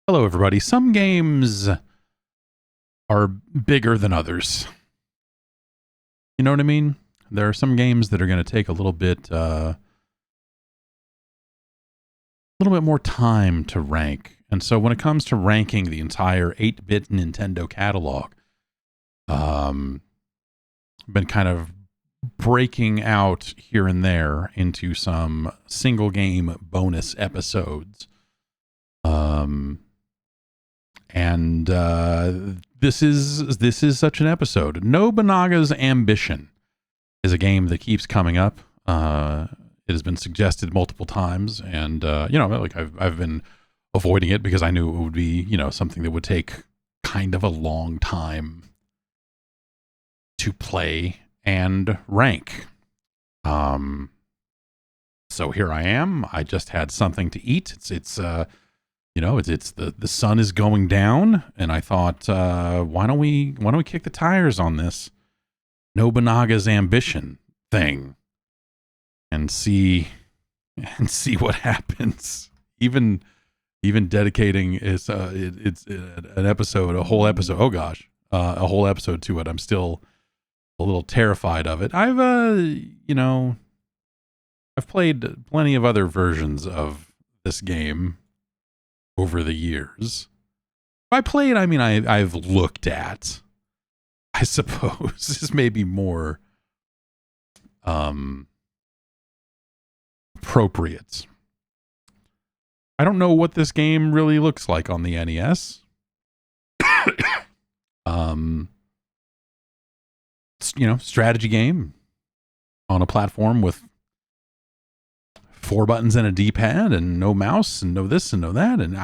Hello, everybody. Some games are bigger than others. You know what I mean? There are some games that are going to take a little bit more time to rank. And so when it comes to ranking the entire 8-bit Nintendo catalog, been kind of breaking out here and there into some single game bonus episodes. And this is such an episode. Nobunaga's Ambition is a game that keeps coming up. It has been suggested multiple times, and like I've been avoiding it because I knew it would be something that would take kind of a long time to play and rank. So here I am. I just had something to eat. It's the sun is going down, and I thought, why don't we kick the tires on this Nobunaga's Ambition thing and see what happens. Even dedicating it's an episode, a whole episode. Oh gosh, a whole episode to it. I'm still a little terrified of it. I've played plenty of other versions of this game over the years. By played, I mean I've looked at. I suppose this may be more appropriate. I don't know what this game really looks like on the NES. Strategy game on a platform with 4 buttons and a D-pad and no mouse and no this and no that, and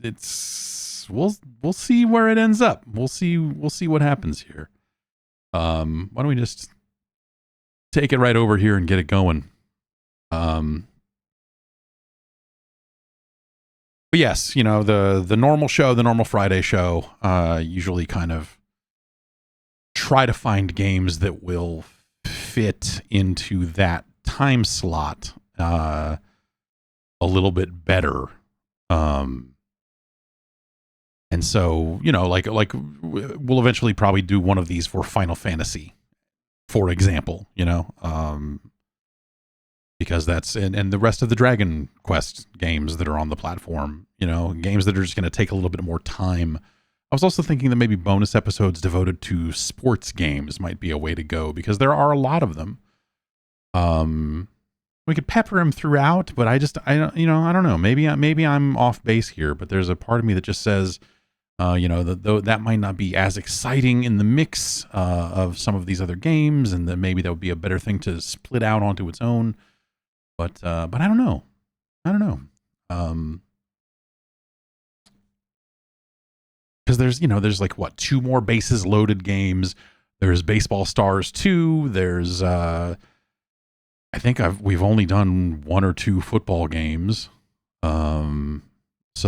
it's we'll see where it ends up. We'll see what happens here. Why don't we just take it right over here and get it going? But yes, the normal show, the normal Friday show, usually kind of try to find games that will fit into that time slot a little bit better. And so, like we'll eventually probably do one of these for Final Fantasy, for example, because that's, and the rest of the Dragon Quest games that are on the platform, games that are just going to take a little bit more time. I was also thinking that maybe bonus episodes devoted to sports games might be a way to go, because there are a lot of them. We could pepper him throughout, but I don't know. Maybe I'm off base here, but there's a part of me that just says, that might not be as exciting in the mix of some of these other games, and then maybe that would be a better thing to split out onto its own. But I don't know. Because there's like 2 more bases loaded games. There's Baseball Stars 2. There's I think we've only done 1 or 2 football games. So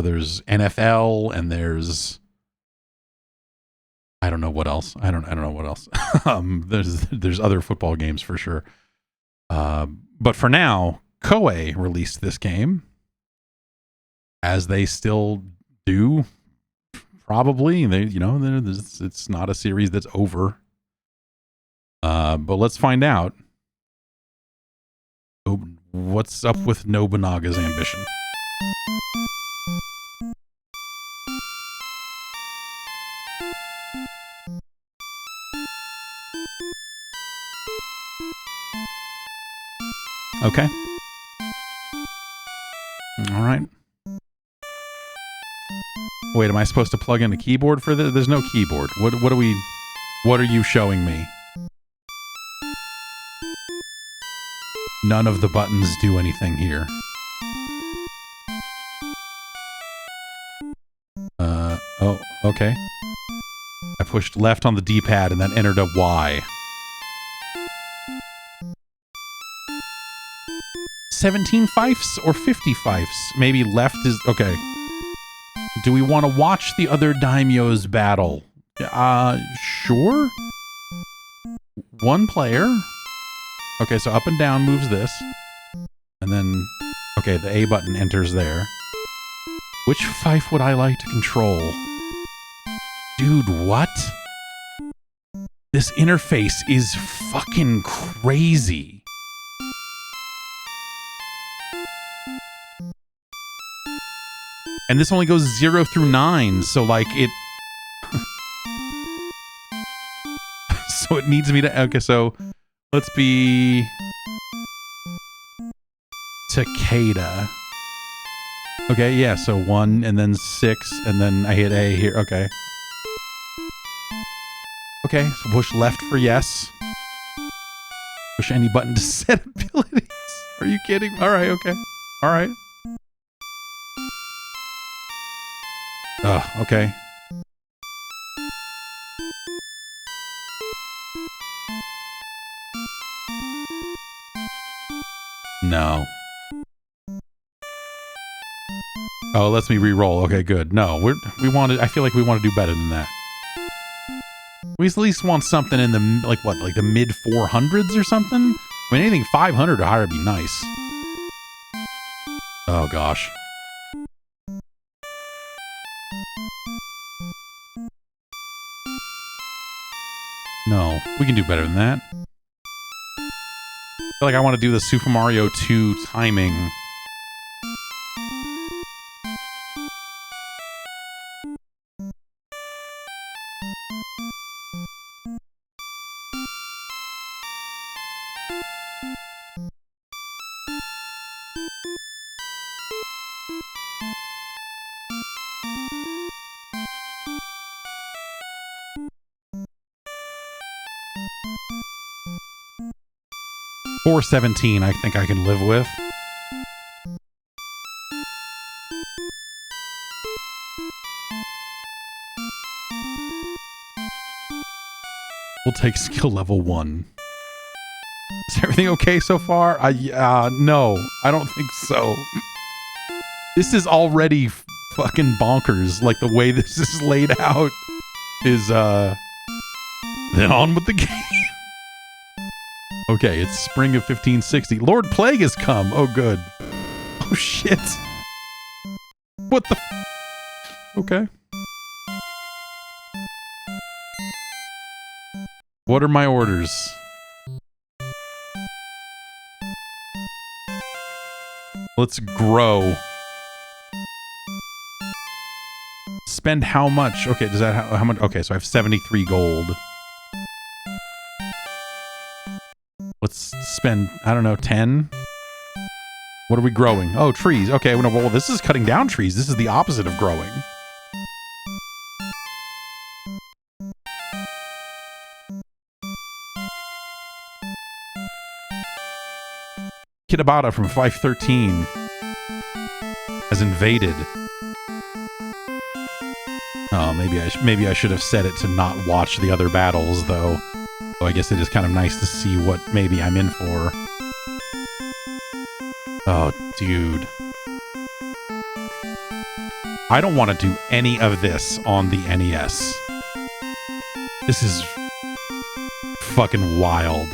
there's NFL, and there's I don't know what else. I don't know what else. There's other football games for sure. But for now, Koei released this game, as they still do. Probably it's not a series that's over. But let's find out. What's up with Nobunaga's Ambition? Okay. All right. Wait, am I supposed to plug in a keyboard for this? There's no keyboard. What are you showing me? None of the buttons do anything here. Oh, okay. I pushed left on the D-pad and then entered a Y. 17 fifes or 50 fifes? Maybe left is... Okay. Do we want to watch the other daimyos battle? Sure. 1 player. Okay, so up and down moves this. And then, okay, the A button enters there. Which fife would I like to control? Dude, what? This interface is fucking crazy. And this only goes 0 through 9, so like it... so it needs me to... Okay, so let's be... Takeda. Okay, yeah, so 1 and then 6 and then I hit A here. Okay. Okay, so push left for yes. Push any button to set abilities. Are you kidding? Alright, okay. Alright. Okay. No. Oh, it lets me re-roll. Okay, good. No, I feel like we want to do better than that. We at least want something in the, like the mid 400s or something? I mean, anything 500 or higher would be nice. Oh, gosh. No, we can do better than that. I feel like I want to do the Super Mario 2 timing. $417 I think I can live with. We'll take skill level 1. Is everything okay so far? No, I don't think so. This is already fucking bonkers. Like the way this is laid out is, then on with the game. Okay, it's spring of 1560. Lord Plague has come. Oh, good. Oh, shit. What the... Okay. What are my orders? Let's grow. Spend how much? Okay, does that... How much? Okay, so I have 73 gold. Let's spend, I don't know, 10? What are we growing? Oh, trees. Okay, well, this is cutting down trees. This is the opposite of growing. Kitabata from 513 has invaded. Oh, maybe I should have set it to not watch the other battles, though. So I guess it is kind of nice to see what maybe I'm in for. Oh, dude. I don't want to do any of this on the NES. This is fucking wild.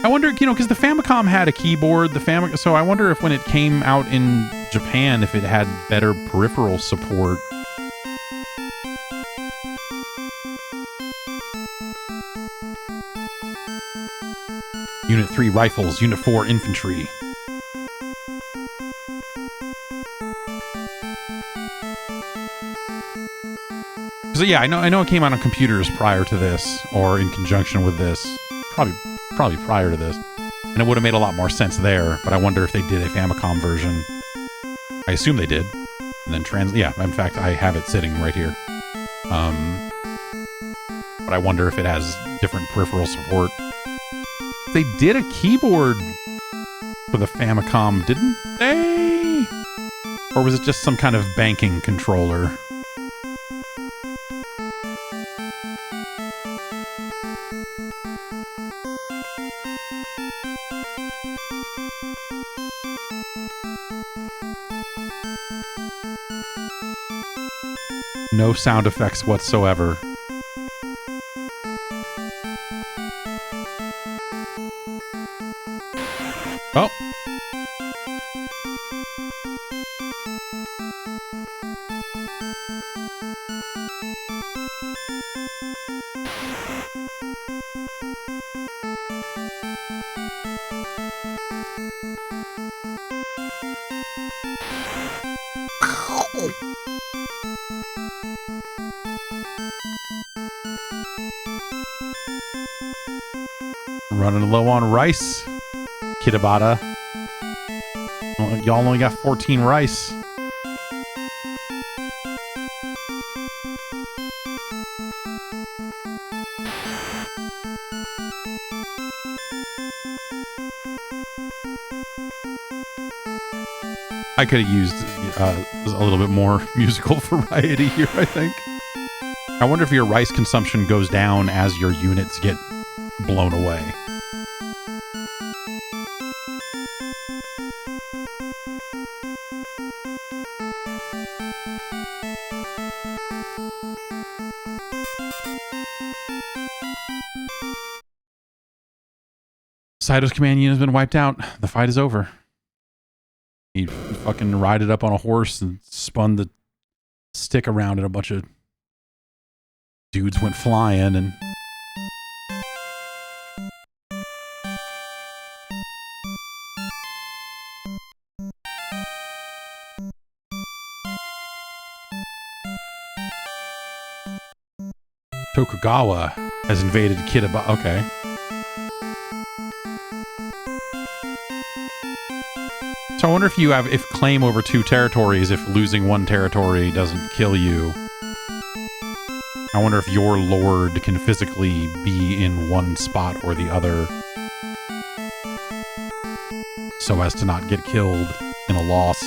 I wonder, you know, because the Famicom had a keyboard, so I wonder if when it came out in Japan, if it had better peripheral support. Unit 3 rifles, Unit 4 infantry. So yeah, I know it came out on computers prior to this, or in conjunction with this. Probably prior to this. And it would have made a lot more sense there, but I wonder if they did a Famicom version. I assume they did. And then yeah, in fact, I have it sitting right here. But I wonder if it has different peripheral support. They did a keyboard for the Famicom, didn't they? Or was it just some kind of banking controller? No sound effects whatsoever. Oh. Running low on rice, Kitabata. Well, y'all only got 14 rice. I could have used a little bit more musical variety here, I think. I wonder if your rice consumption goes down as your units get blown away. Saito's command unit has been wiped out. The fight is over. He fucking rided up on a horse and spun the stick around and a bunch of dudes went flying and... Tokugawa has invaded Kitaba. Okay. So I wonder if you have, if claim over 2 territories, if losing 1 territory doesn't kill you. I wonder if your lord can physically be in one spot or the other so as to not get killed in a loss.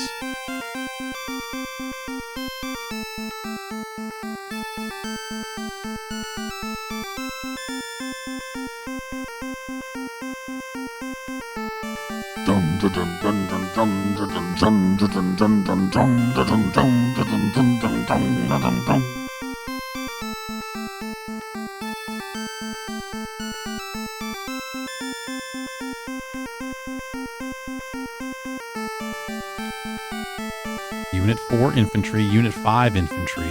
Unit 4 infantry, Unit 5 infantry.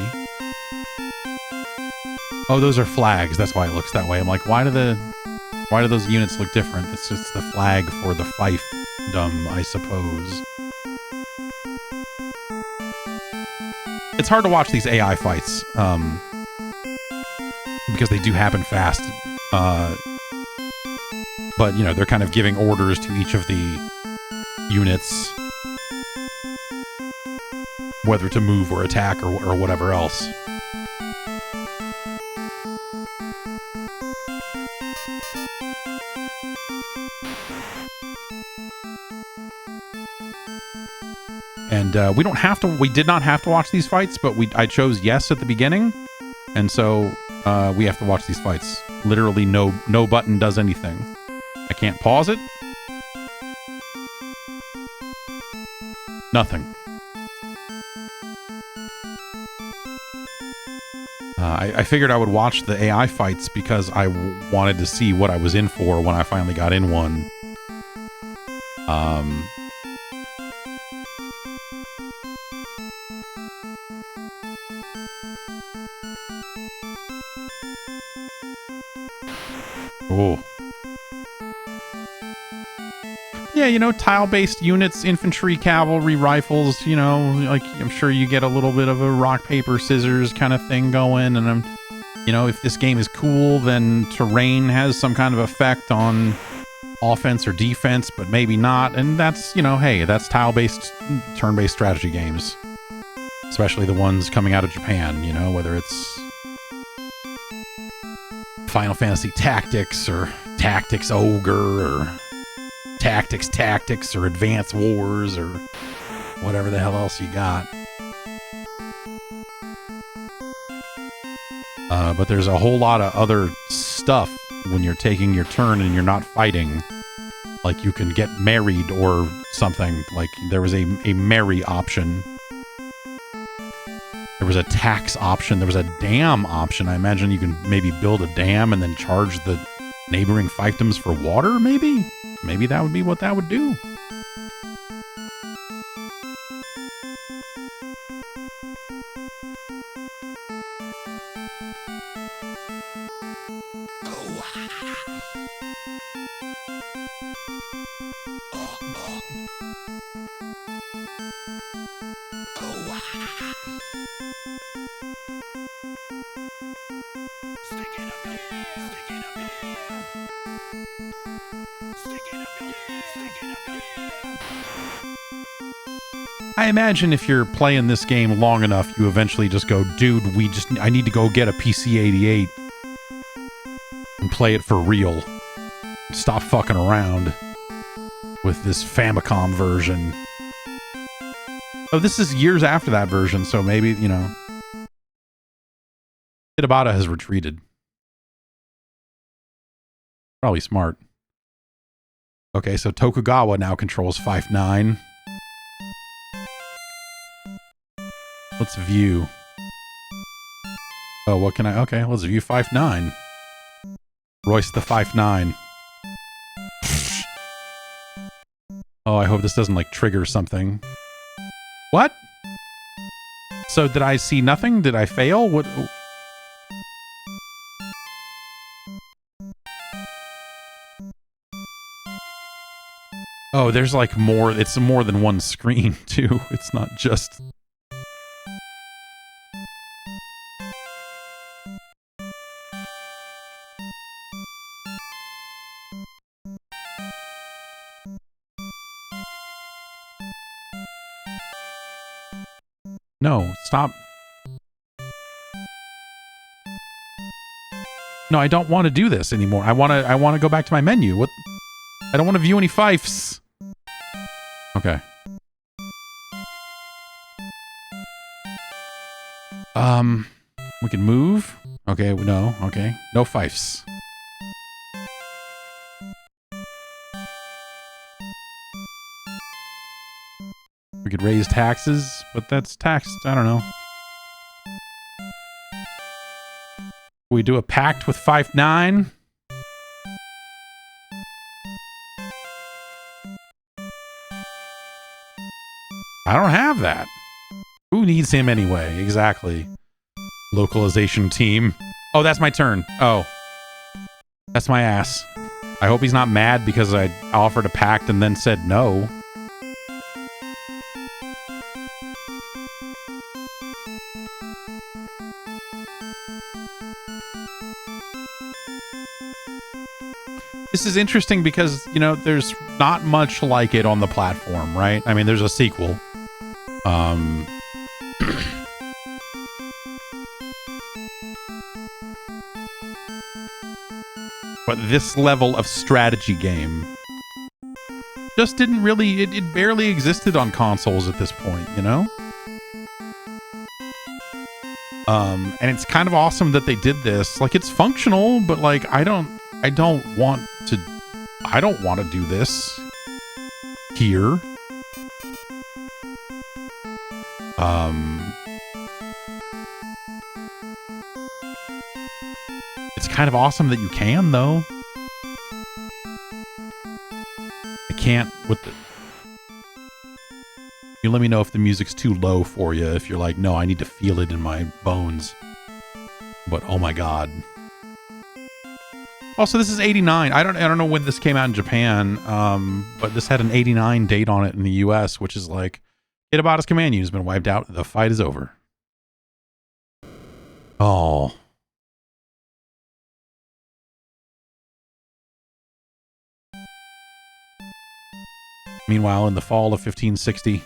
Oh, those are flags. That's why it looks that way. I'm like, why do those units look different? It's just the flag for the fiefdom, I suppose. It's hard to watch these AI fights, because they do happen fast. But, you know, they're kind of giving orders to each of the units, whether to move or attack or whatever else. And we did not have to watch these fights, but I chose yes at the beginning. And so we have to watch these fights. Literally no button does anything. I can't pause it. Nothing. I figured I would watch the AI fights because I wanted to see what I was in for when I finally got in one. Oh. Yeah, you know, tile-based units, infantry, cavalry, rifles, you know, like, I'm sure you get a little bit of a rock, paper, scissors kind of thing going, and you know, if this game is cool, then terrain has some kind of effect on offense or defense, but maybe not, and that's, you know, hey, that's tile-based, turn-based strategy games. Especially the ones coming out of Japan, you know, whether it's Final Fantasy Tactics or Tactics Ogre or Tactics or Advance Wars or whatever the hell else you got. But there's a whole lot of other stuff when you're taking your turn and you're not fighting Like you can get married or something. Like there was a marry option. There was a tax option. There was a dam option. I imagine you can maybe build a dam and then charge the neighboring fiefdoms for water, maybe? Maybe that would be what that would do. I imagine if you're playing this game long enough, you eventually just go, dude, I need to go get a PC-88 and play it for real. Stop fucking around with this Famicom version. Oh, this is years after that version, so maybe, you know. Hitabata has retreated. Probably smart. Okay, so Tokugawa now controls 5-9. Let's view. Oh, what can I... Okay, let's view 5-9. Royce the 5-9. Oh, I hope this doesn't, like, trigger something. What? So, did I see nothing? Did I fail? What... Oh, there's, like, more... It's more than one screen, too. It's not just... No, stop. No, I don't want to do this anymore. I want to go back to my menu. What? I don't want to view any fiefs. Okay. We can move. Okay, no. Okay. No fiefs. We could raise taxes, but that's taxed. I don't know. We do a pact with 5-9. I don't have that. Who needs him anyway? Exactly. Localization team. Oh, that's my turn. Oh. That's my ass. I hope he's not mad because I offered a pact and then said no. This is interesting because, you know, there's not much like it on the platform, right? I mean, there's a sequel. But this level of strategy game just didn't really... It barely existed on consoles at this point, you know? And it's kind of awesome that they did this. Like, it's functional, but, like, I don't want to do this here. It's kind of awesome that you can, though. I can't with the... You let me know if the music's too low for you. If you're like, no, I need to feel it in my bones. But oh my god. Also, this is 89. I don't know when this came out in Japan, but this had an 89 date on it in the US, which is like, Hitabata's command unit has been wiped out. The fight is over. Oh. Meanwhile, in the fall of 1560,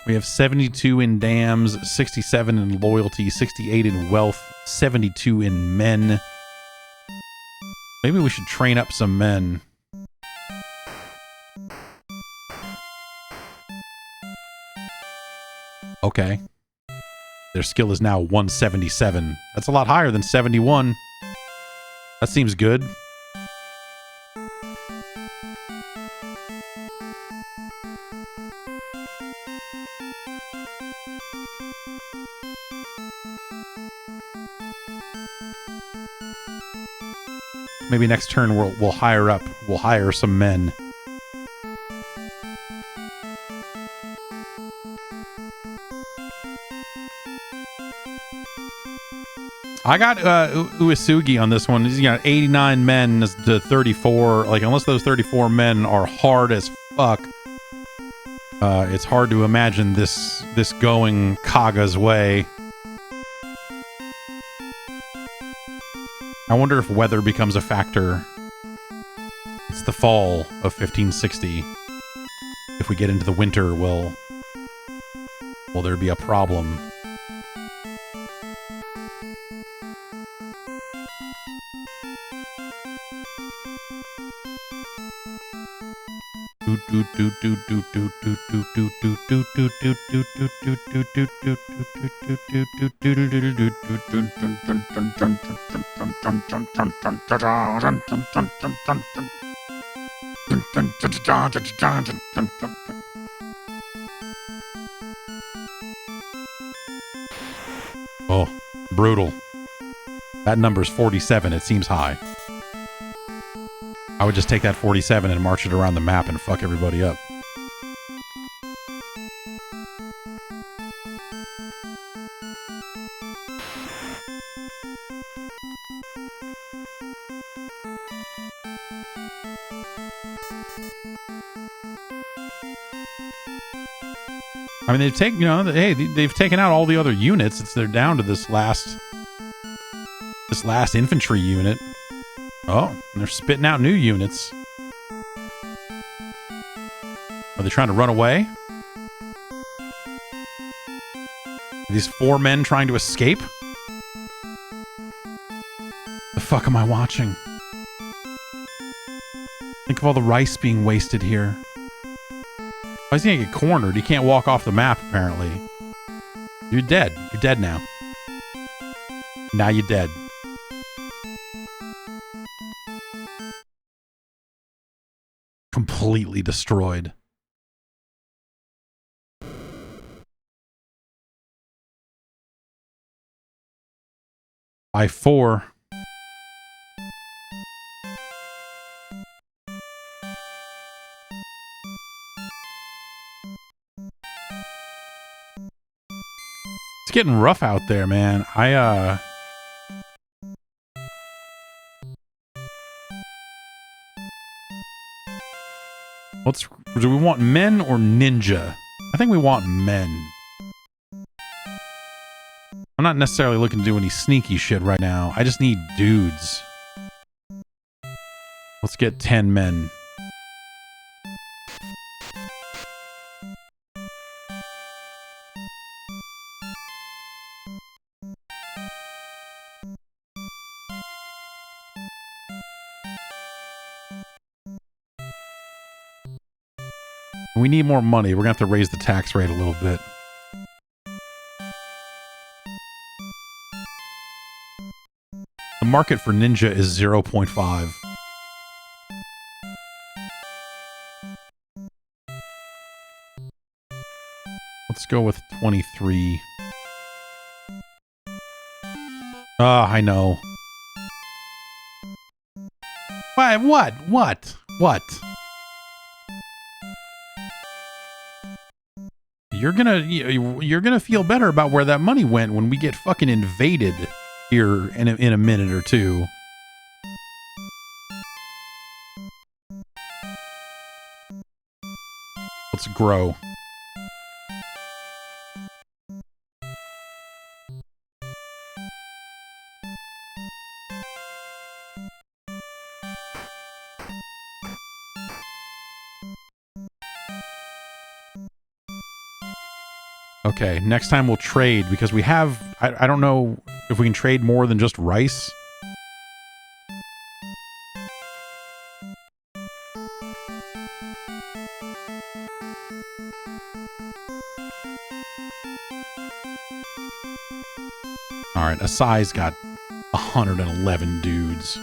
we have 72 in dams, 67 in loyalty, 68 in wealth, 72 in men. Maybe we should train up some men. Okay. Their skill is now 177. That's a lot higher than 71. That seems good. Maybe next turn we'll hire up. We'll hire some men. I got Uesugi on this one. He's got 89 men to 34. Like, unless those 34 men are hard as fuck, it's hard to imagine this going Kaga's way. I wonder if weather becomes a factor. It's the fall of 1560. If we get into the winter, will there be a problem? Oh, brutal. That number's 47. It seems high. I would just take that 47 and march it around the map and fuck everybody up. I mean, they've taken, hey, they've taken out all the other units. They're down to this last infantry unit. Oh, and they're spitting out new units. Are they trying to run away? Are these 4 men trying to escape? The fuck am I watching? Think of all the rice being wasted here. Why is he gonna get cornered? He can't walk off the map, apparently. You're dead. You're dead now. Now you're dead. Completely destroyed. By 4. It's getting rough out there, man. Do we want men or ninja? I think we want men. I'm not necessarily looking to do any sneaky shit right now. I just need dudes. Let's get 10 men. We need more money. We're going to have to raise the tax rate a little bit. The market for ninja is 0.5. Let's go with 23. I know. What? You're gonna feel better about where that money went when we get fucking invaded here in a minute or two. Let's grow. Okay, next time we'll trade because we have... I don't know if we can trade more than just rice. Alright, Asai's got 111 dudes.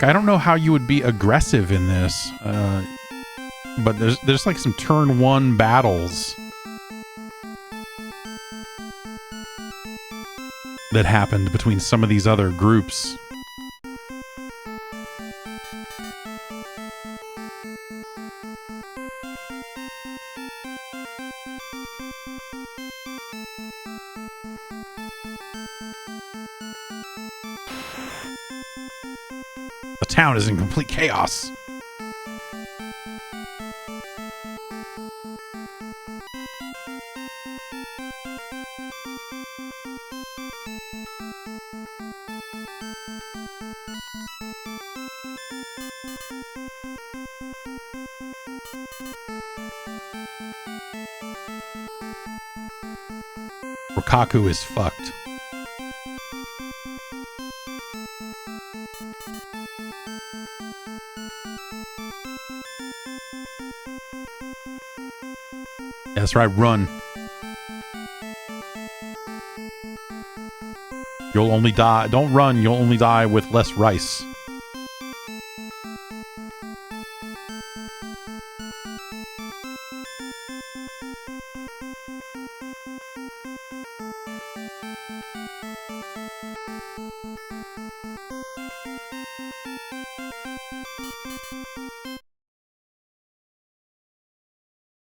I don't know how you would be aggressive in this, but there's like some turn one battles that happened between some of these other groups. The town is in complete chaos. Rikaku is fucked. That's right, run. You'll only die. Don't run, you'll only die with less rice.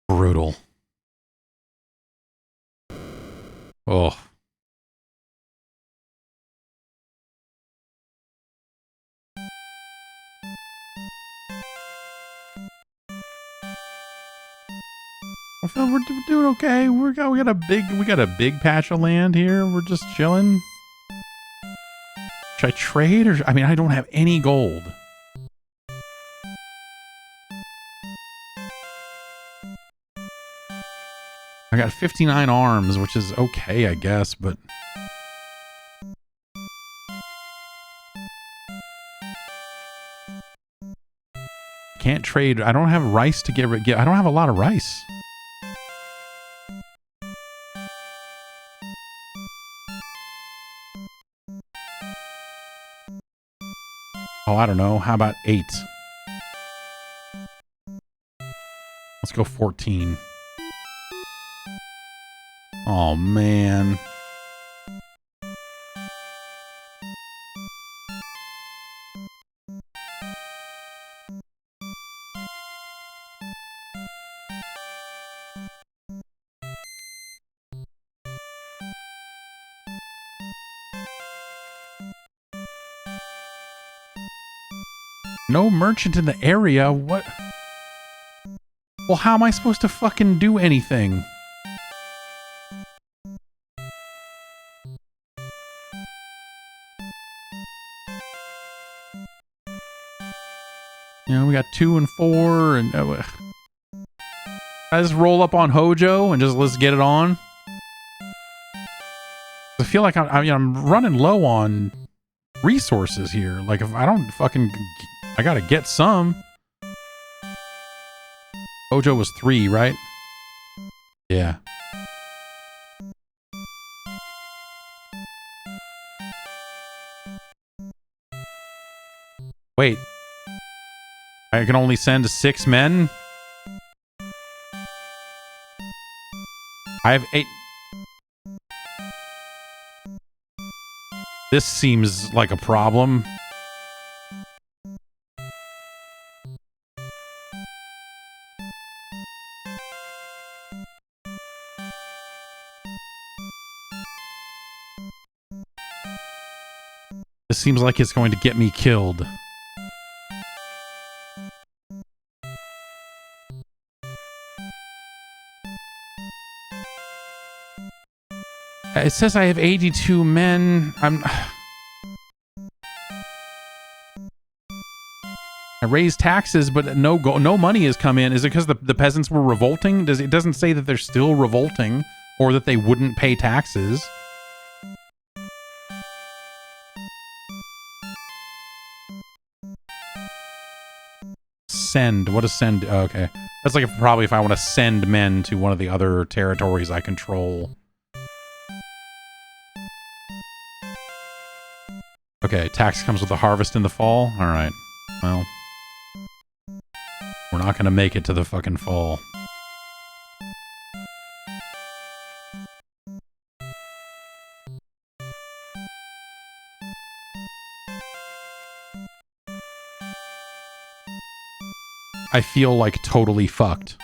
Brutal. Oh. I feel we're doing okay. We got a big patch of land here. We're just chilling. Should I trade or I mean I don't have any gold. I got 59 arms, which is okay, I guess, but can't trade. I don't have rice to get. I don't have a lot of rice. Oh, I don't know. How about 8? Let's go 14. Oh, man. No merchant in the area? What? Well, how am I supposed to fucking do anything? You know, we got 2 and 4, and I just roll up on Hojo and just let's get it on. I feel like I'm running low on resources here. Like if I don't fucking, I gotta get some. Hojo was 3, right? Yeah. Wait. I can only send 6 men? I have 8. This seems like a problem. This seems like it's going to get me killed. It says I have 82 men. I raised taxes, but no money has come in. Is it because the peasants were revolting? It doesn't say that they're still revolting or that they wouldn't pay taxes. Send. What is send? Oh, okay. That's like probably if I want to send men to one of the other territories I control. Okay, tax comes with the harvest in the fall. All right. Well, we're not going to make it to the fucking fall. I feel like totally fucked.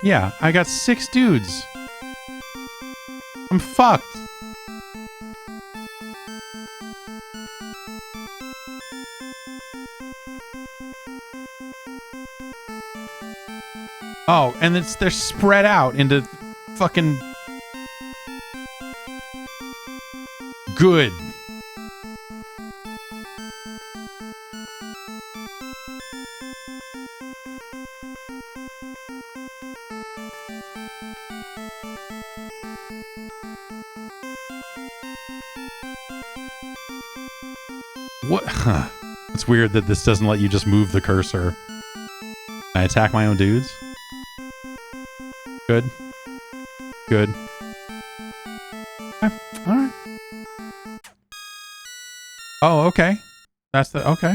Yeah, I got 6 dudes. I'm fucked. Oh, and they're spread out into fucking... Good. What? Huh. It's weird that this doesn't let you just move the cursor. Can I attack my own dudes? Good. Good. Okay. Alright. Oh, okay. That's the... Okay.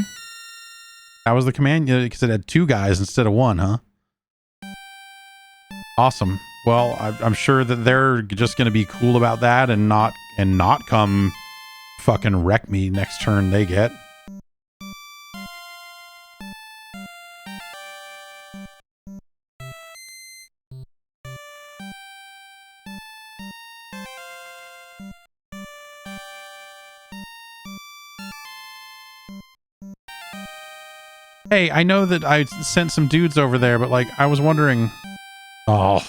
That was the command, because it had 2 guys instead of 1, huh? Awesome. Well, I'm sure that they're just going to be cool about that and not come fucking wreck me next turn they get. Hey, I know that I sent some dudes over there, but like I was wondering... Oh...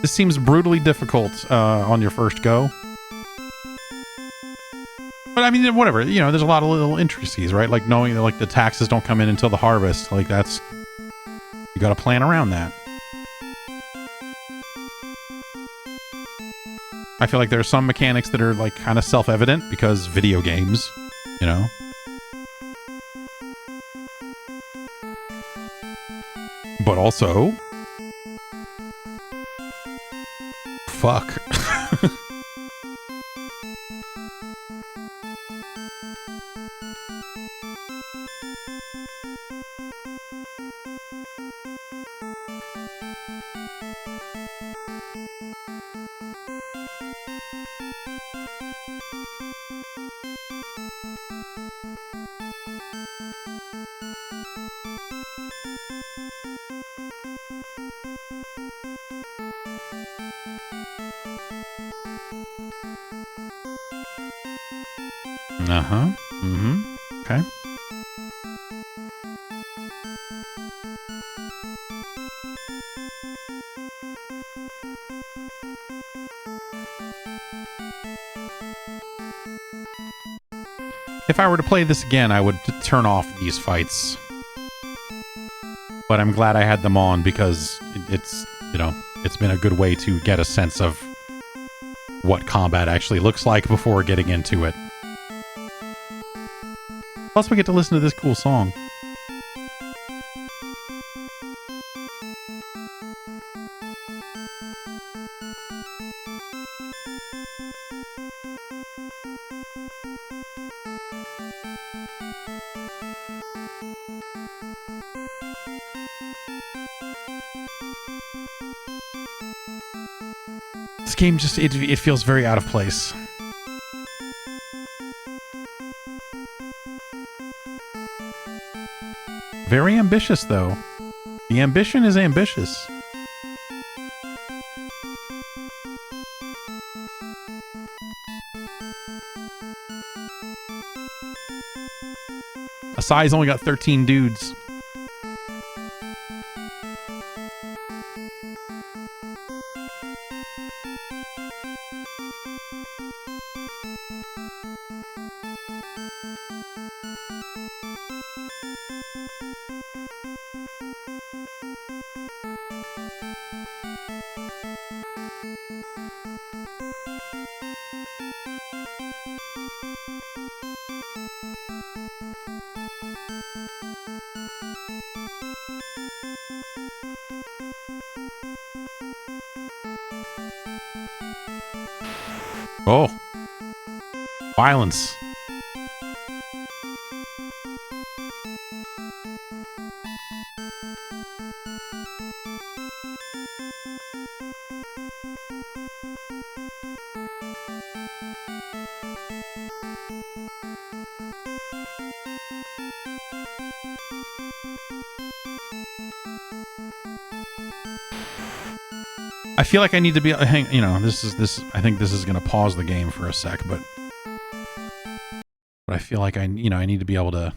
This seems brutally difficult on your first go. But I mean, whatever, you know, there's a lot of little intricacies, right? Like knowing that like the taxes don't come in until the harvest. Like that's... You gotta plan around that. I feel like there are some mechanics that are like kind of self-evident because video games, you know? But also... Fuck. Uh-huh. Mm-hmm. Okay. If I were to play this again, I would turn off these fights. But I'm glad I had them on because it's, you know, it's been a good way to get a sense of what combat actually looks like before getting into it. Plus, we get to listen to this cool song. This game just, it feels very out of place. Very ambitious, though. The ambition is ambitious. Asai's only got 13 dudes. Oh. Violence. I feel like I need to be, you know, I think this is going to pause the game for a sec, but I feel like I need to be able to.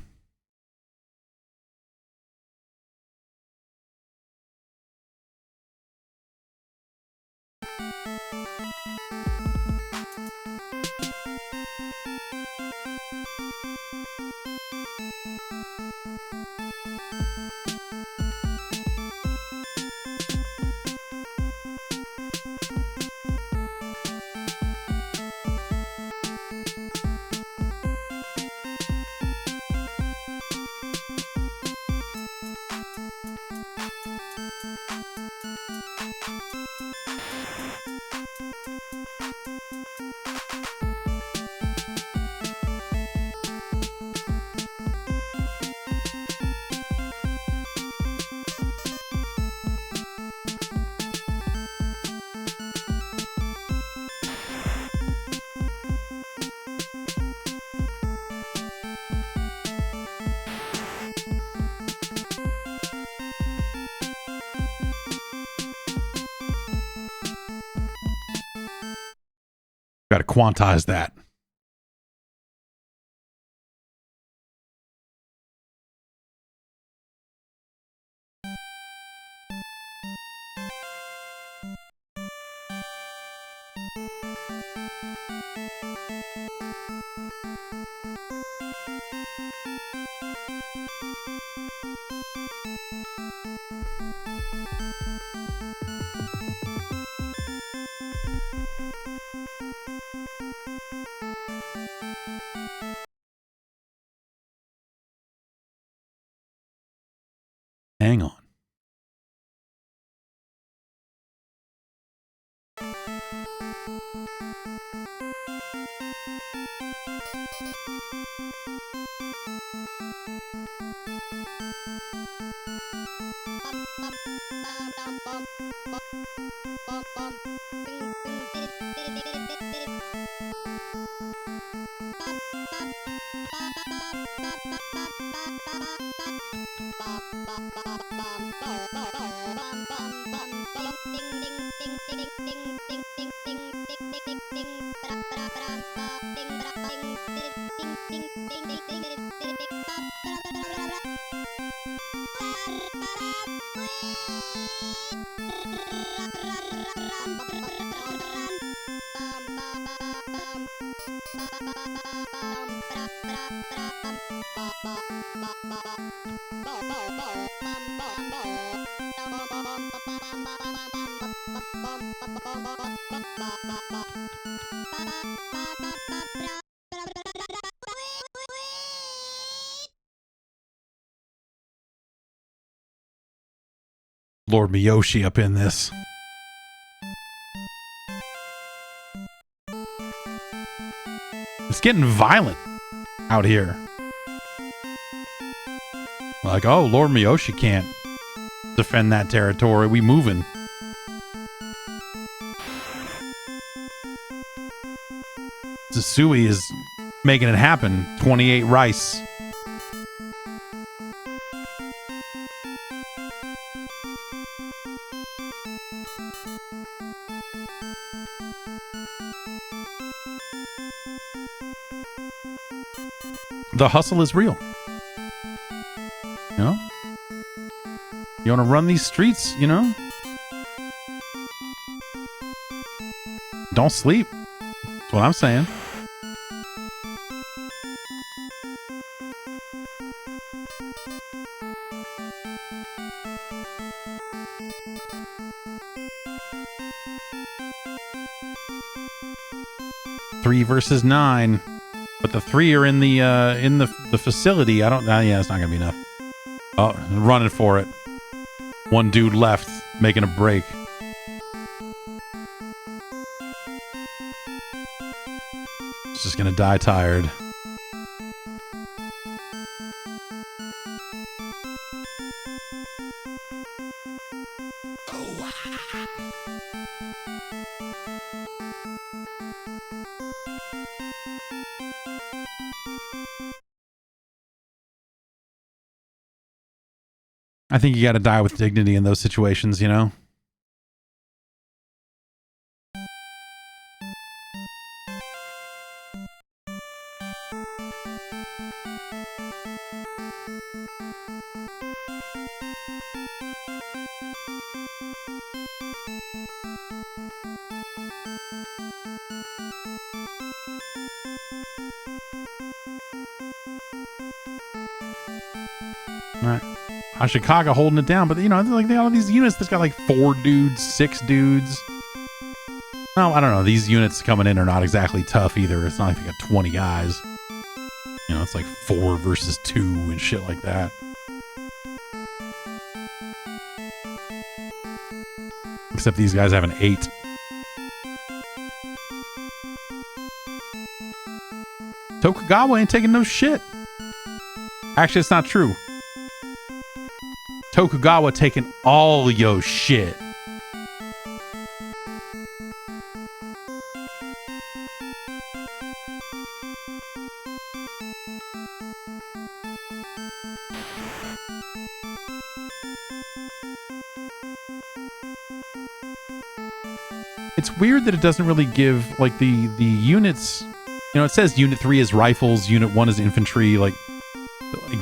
Got to quantize that. Hang on. Lord Miyoshi up in this. It's getting violent out here. Like, oh, Lord Miyoshi can't defend that territory. We moving. Tsusui is making it happen. 28 rice. The hustle is real. You know? You want to run these streets, you know? Don't sleep. That's what I'm saying. Three versus 9. But the 3 are in the facility. I don't. Yeah, it's not gonna be enough. Oh, running for it. One dude left, making a break. It's just gonna die tired. I think you got to die with dignity in those situations, you know? All right. Ashikaga holding it down, but you know, like they all these units that's got like 4 dudes, 6 dudes. No, I don't know. These units coming in are not exactly tough either. It's not like they got 20 guys. You know, it's like 4 versus 2 and shit like that. Except these guys have an 8. Tokugawa ain't taking no shit. Actually, it's not true. Tokugawa taking all yo shit. It's weird that it doesn't really give like the units. You know, it says Unit 3 is rifles, Unit 1 is infantry, like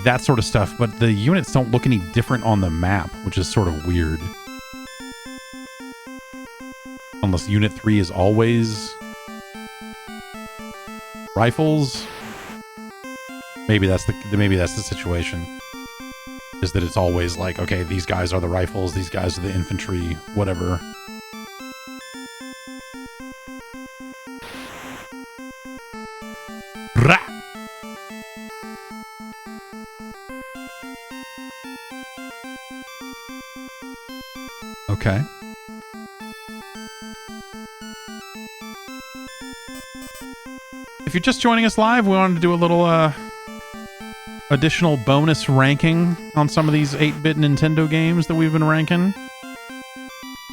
that sort of stuff, but the units don't look any different on the map, which is sort of weird. Unless Unit 3 is always rifles. Maybe that's the situation. Is that it's always like, okay, these guys are the rifles, these guys are the infantry, whatever. Okay. If you're just joining us live, we wanted to do a little additional bonus ranking on some of these 8-bit Nintendo games that we've been ranking.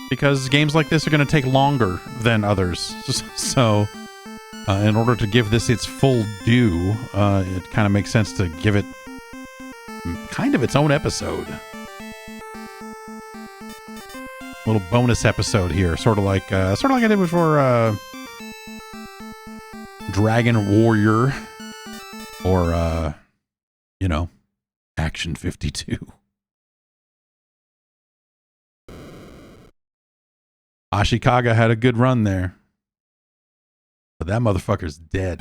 Because games like this are going to take longer than others. So, in order to give this its full due, it kind of makes sense to give it kind of its own episode. Little bonus episode here, sort of like I did before Dragon Warrior or you know, Action 52. Ashikaga had a good run there, but that motherfucker's dead.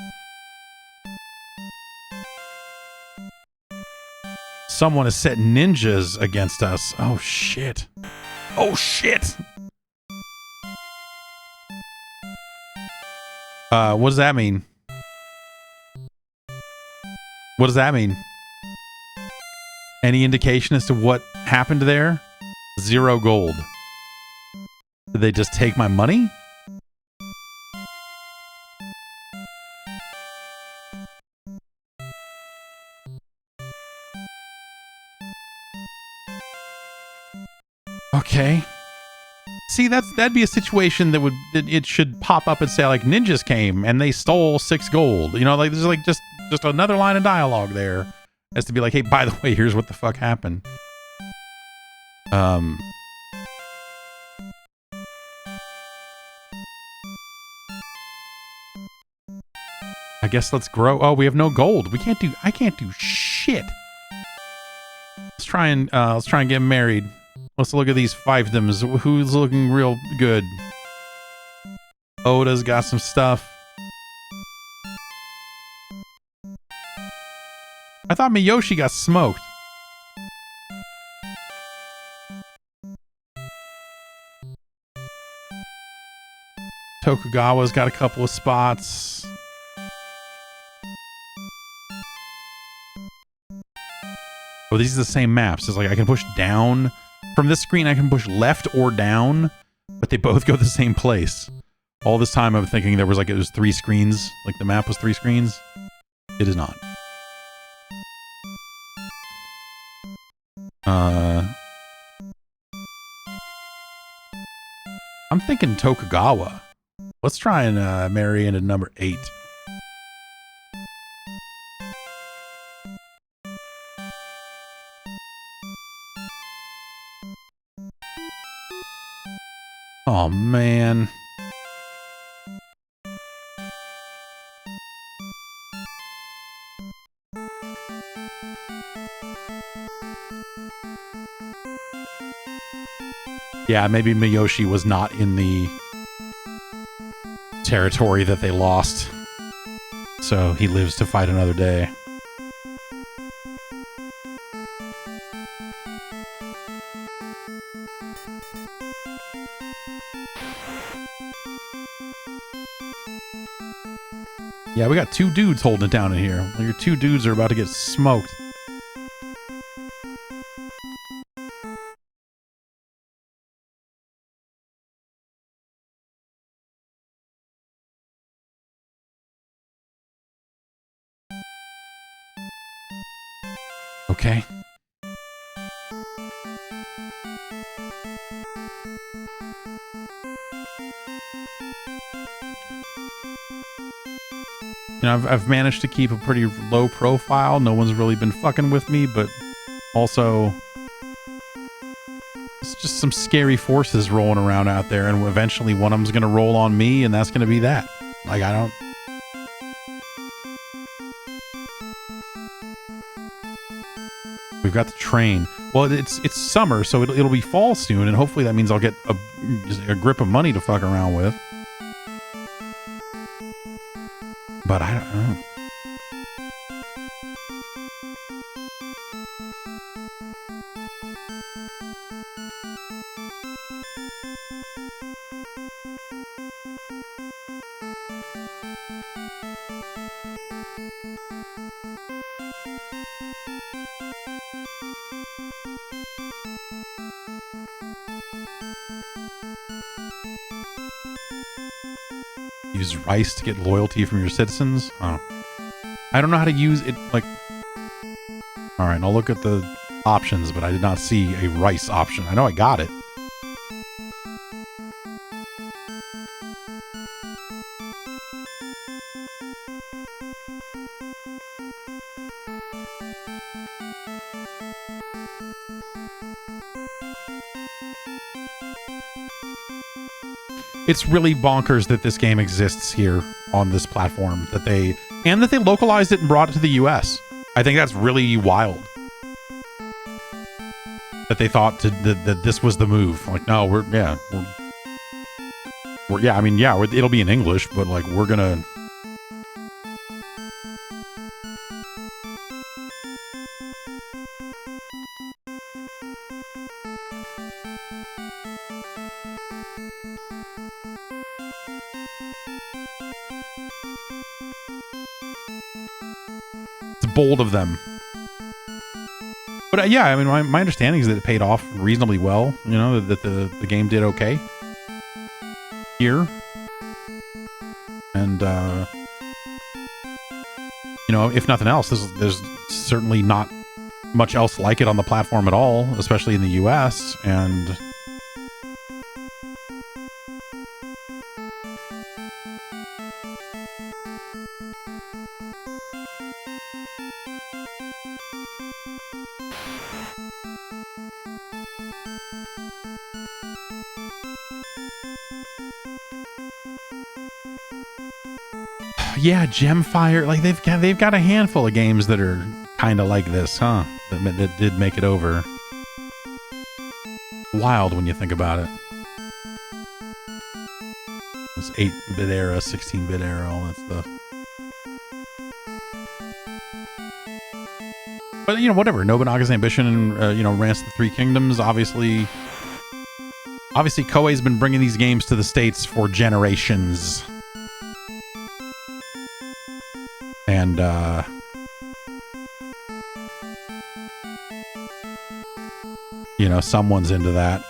Someone has set ninjas against us. Oh shit. Oh shit! What does that mean? What does that mean? Any indication as to what happened there? 0 gold. Did they just take my money? Okay. See, that'd be a situation that it should pop up and say like ninjas came and they stole 6 gold. You know, like there's like just another line of dialogue there as to be like, hey, by the way, here's what the fuck happened. I guess let's grow. Oh, we have no gold. I can't do shit. Let's try and get married. Let's look at these fiefdoms. Who's looking real good? Oda's got some stuff. I thought Miyoshi got smoked. Tokugawa's got a couple of spots. Oh, these are the same maps. It's like I can push down. From this screen, I can push left or down, but they both go the same place. All this time, I'm thinking it was 3 screens. Like the map was 3 screens. It is not. I'm thinking Tokugawa. Let's try and marry into number 8. Oh, man. Yeah, maybe Miyoshi was not in the territory that they lost. So he lives to fight another day. Yeah, we got 2 dudes holding it down in here. Well, your 2 dudes are about to get smoked. Okay. You know, I've managed to keep a pretty low profile. No one's really been fucking with me, but also it's just some scary forces rolling around out there, and eventually one of them's gonna roll on me, and that's gonna be that. Like, I don't... We've got the train. Well, it's summer, so it'll be fall soon, and hopefully that means I'll get a grip of money to fuck around with. But I don't know. Use rice to get loyalty from your citizens? Oh. I don't know how to use it, like... Alright, I'll look at the options, but I did not see a rice option. I know I got it. It's really bonkers that this game exists here on this platform, that they localized it and brought it to the US. I think that's really wild. That they thought that this was the move. Like, no, it'll be in English, but like we're gonna... bold of them. But yeah, I mean, my understanding is that it paid off reasonably well. You know, that the game did okay here. And, you know, if nothing else, there's certainly not much else like it on the platform at all, especially in the US. And Yeah, Gemfire. Like they've got a handful of games that are kind of like this, huh? That did make it over. Wild when you think about it. This 8-bit era, 16-bit era, all that stuff. But, you know, whatever. Nobunaga's Ambition and, you know, Rance of the Three Kingdoms. Obviously, Koei's been bringing these games to the States for generations. And, you know, someone's into that.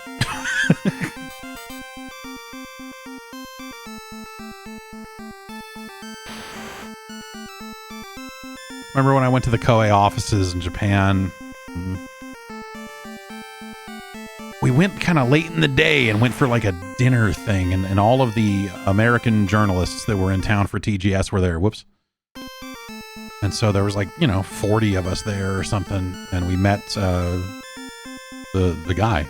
Remember when I went to the Koei offices in Japan? We went kind of late in the day and went for like a dinner thing, and all of the American journalists that were in town for TGS were there. Whoops. And so there was like, you know, 40 of us there or something, and we met the guy,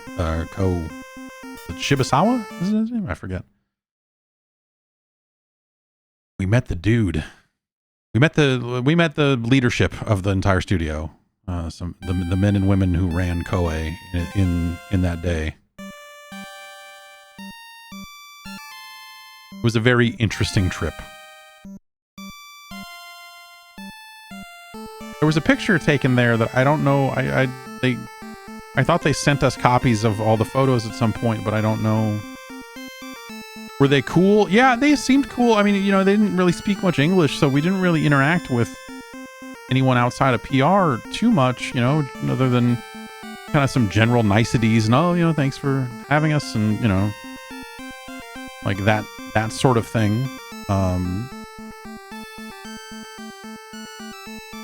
Shibusawa? Is his name? I forget. We met the dude. We met the leadership of the entire studio. The men and women who ran Koei in that day. It was a very interesting trip. There was a picture taken there that I don't know. I thought they sent us copies of all the photos at some point, but I don't know. Were they cool? Yeah, they seemed cool. I mean, you know, they didn't really speak much English, so we didn't really interact with anyone outside of PR too much, you know, other than kind of some general niceties and, oh, you know, thanks for having us, and, you know, like that sort of thing.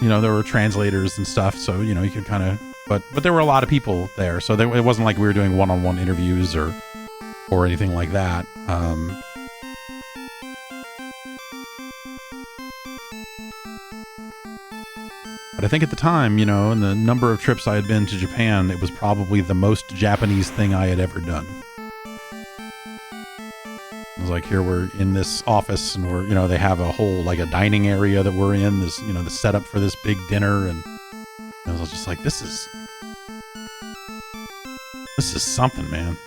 You know, there were translators and stuff, so, you know, you could kind of, but there were a lot of people there, so it wasn't like we were doing one-on-one interviews or anything like that. But I think at the time, you know, and the number of trips I had been to Japan, it was probably the most Japanese thing I had ever done. It was like, here we're in this office, and we're, you know, they have a whole, like a dining area that we're in, this, you know, the setup for this big dinner, and I was just like, this is something, man.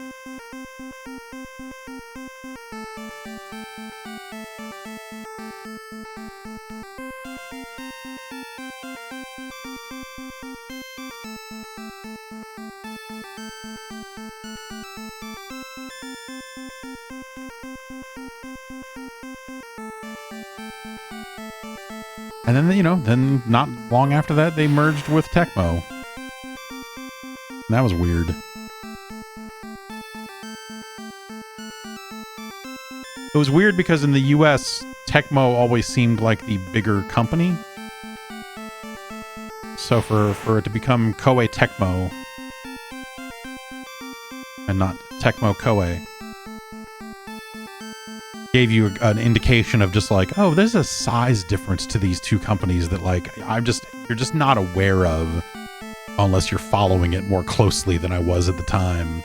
And then, you know, then not long after that, they merged with Tecmo. And that was weird. It was weird because in the US, Tecmo always seemed like the bigger company. So for it to become Koei Tecmo and not Tecmo Koei gave you an indication of just like, oh, there's a size difference to these two companies that, like, you're just not aware of unless you're following it more closely than I was at the time.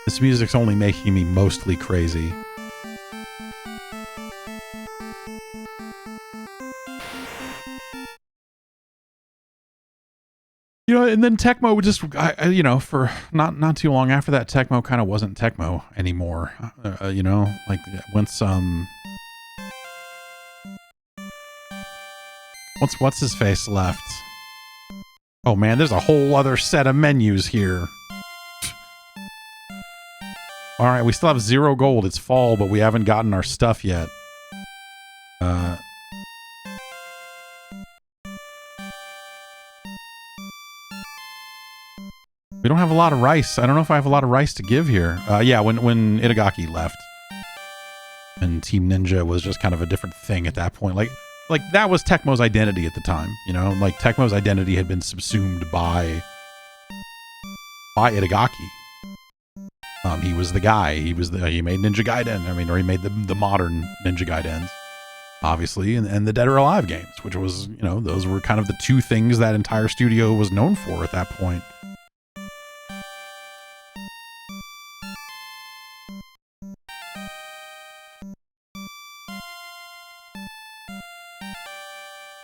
This music's only making me mostly crazy. You know, and then Tecmo would just, you know, for not too long after that, Tecmo kind of wasn't Tecmo anymore. You know, like once what's his face left. Oh man, there's a whole other set of menus here. All right, we still have 0 gold. It's fall, but we haven't gotten our stuff yet. We don't have a lot of rice. I don't know if I have a lot of rice to give here. Yeah, when Itagaki left. And Team Ninja was just kind of a different thing at that point. Like, like that was Tecmo's identity at the time, you know, like Tecmo's identity had been subsumed by Itagaki. He was the guy. He made Ninja Gaiden. I mean, or he made the modern Ninja Gaidens, obviously, and the Dead or Alive games, which was, you know, those were kind of the two things that entire studio was known for at that point.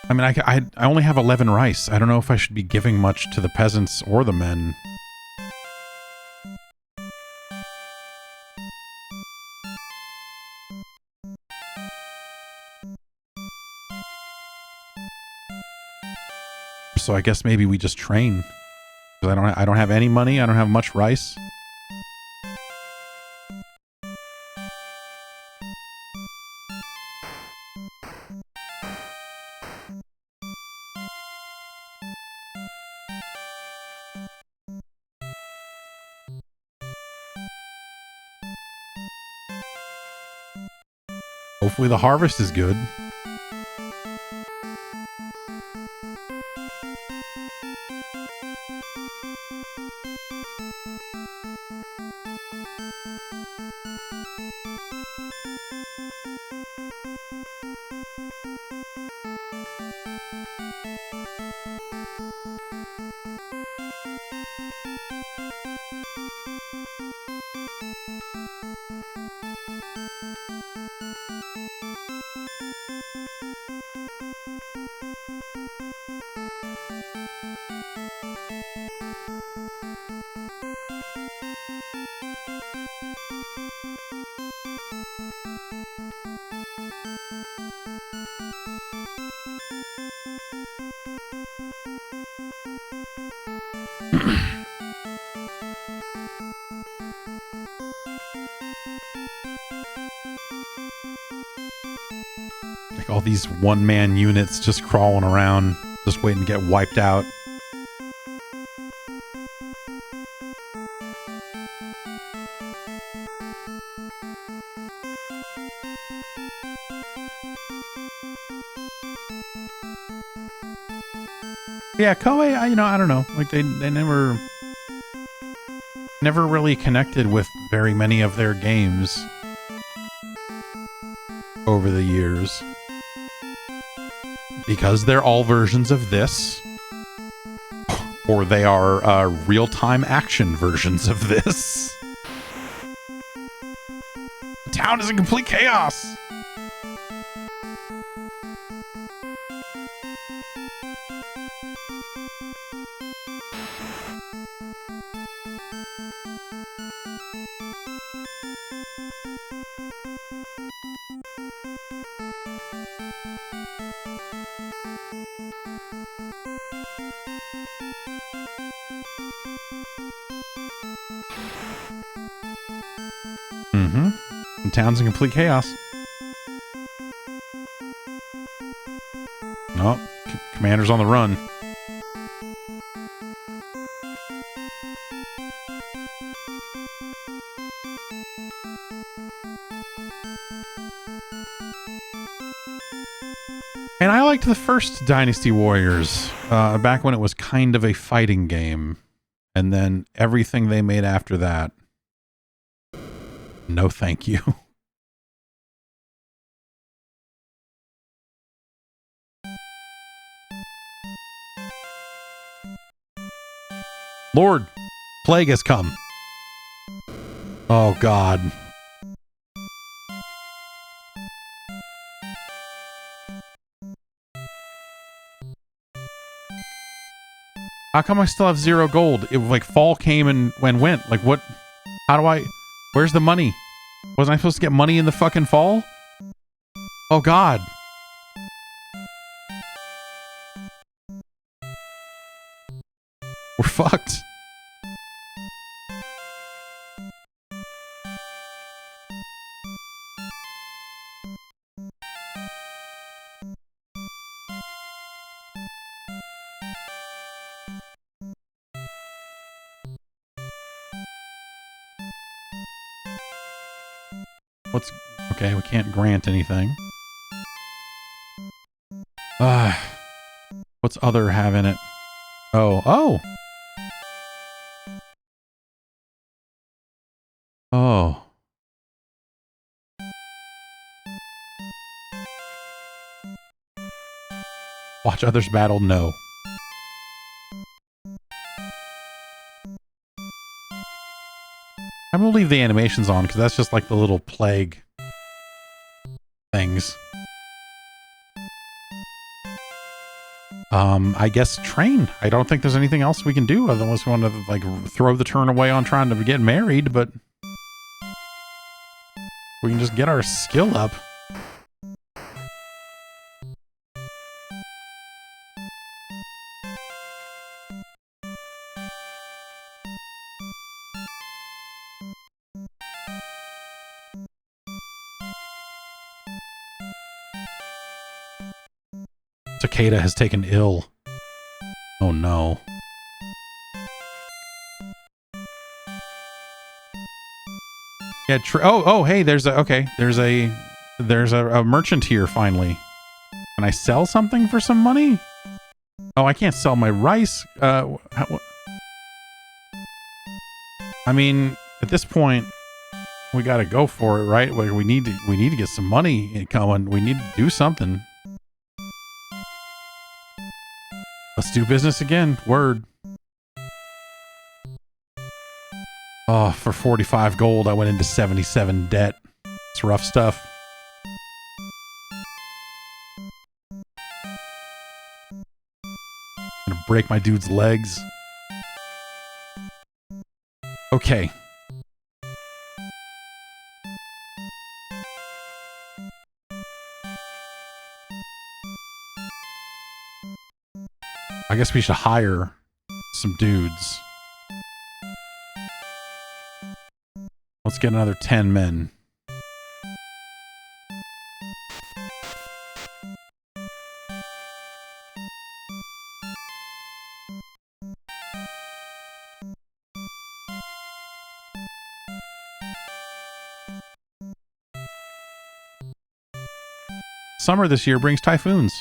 I mean, I only have 11 rice. I don't know if I should be giving much to the peasants or the men. So I guess maybe we just train. Because I don't have any money. I don't have much rice. Hopefully the harvest is good. Like all these one-man units just crawling around, just waiting to get wiped out. Yeah, Koei, I don't know. Like they never really connected with very many of their games over the years. Because they're all versions of this. Or they are real-time action versions of this. The town is in complete chaos! The town's in complete chaos. No, commander's on the run. And I liked the first Dynasty Warriors, back when it was kind of a fighting game. And then everything they made after that, no thank you. Lord, plague has come. Oh, God. How come I still have 0 gold? It like fall came and went. Like what? How do I? Where's the money? Wasn't I supposed to get money in the fucking fall? Oh, God. We're fucked. Okay, we can't grant anything. What's other have in it? Oh. Watch others battle? No. I'm gonna leave the animations on because that's just like the little plague things. I guess train. I don't think there's anything else we can do unless we want to like throw the turn away on trying to get married, but we can just get our skill up. Takeda has taken ill. Oh no. Yeah, hey, there's a merchant here finally. Can I sell something for some money? Oh, I can't sell my rice. I mean, at this point, we got to go for it, right? We need to get some money going. We need to do something. Let's do business again. Word. Oh, for 45 gold, I went into 77 debt. It's rough stuff. Gonna break my dude's legs. Okay. I guess we should hire some dudes. Let's get another 10 men. Summer this year brings typhoons.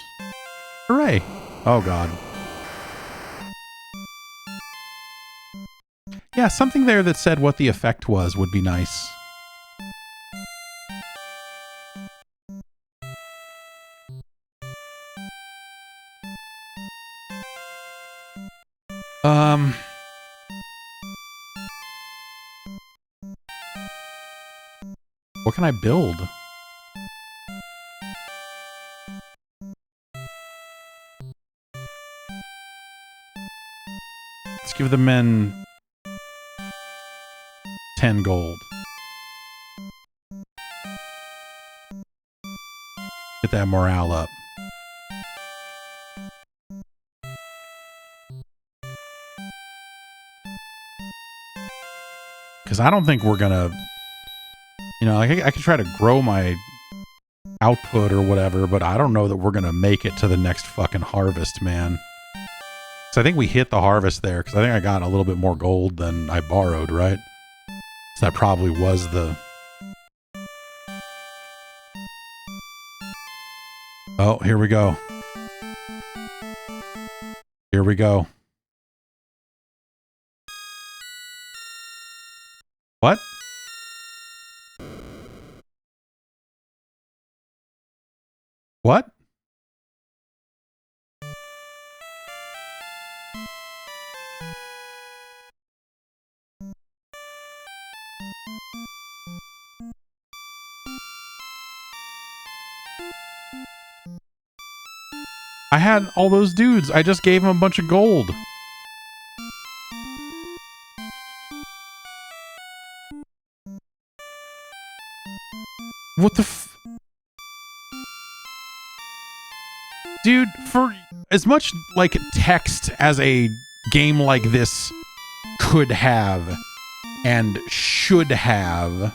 Hooray. Oh, God. Yeah, something there that said what the effect was would be nice. What can I build? Let's give the men 10 gold. Get that morale up. Because I don't think we're gonna, you know, I could try to grow my output or whatever, but I don't know that we're gonna make it to the next fucking harvest, man. So I think we hit the harvest there because I think I got a little bit more gold than I borrowed, right? So that probably was the... Oh, here we go. Here we go. What? What? I had all those dudes. I just gave them a bunch of gold. What the f... Dude, for as much, like, text as a game like this could have and should have...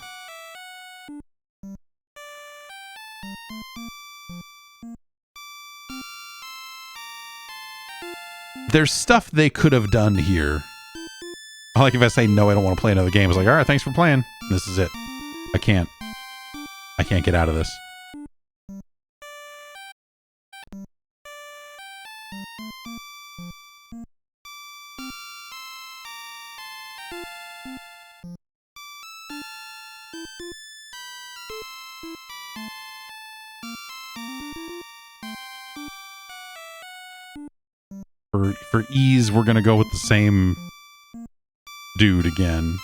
There's stuff they could have done here. Like if I say, no, I don't want to play another game. It's like, all right, thanks for playing. This is it. I can't get out of this. For ease, we're gonna go with the same dude again.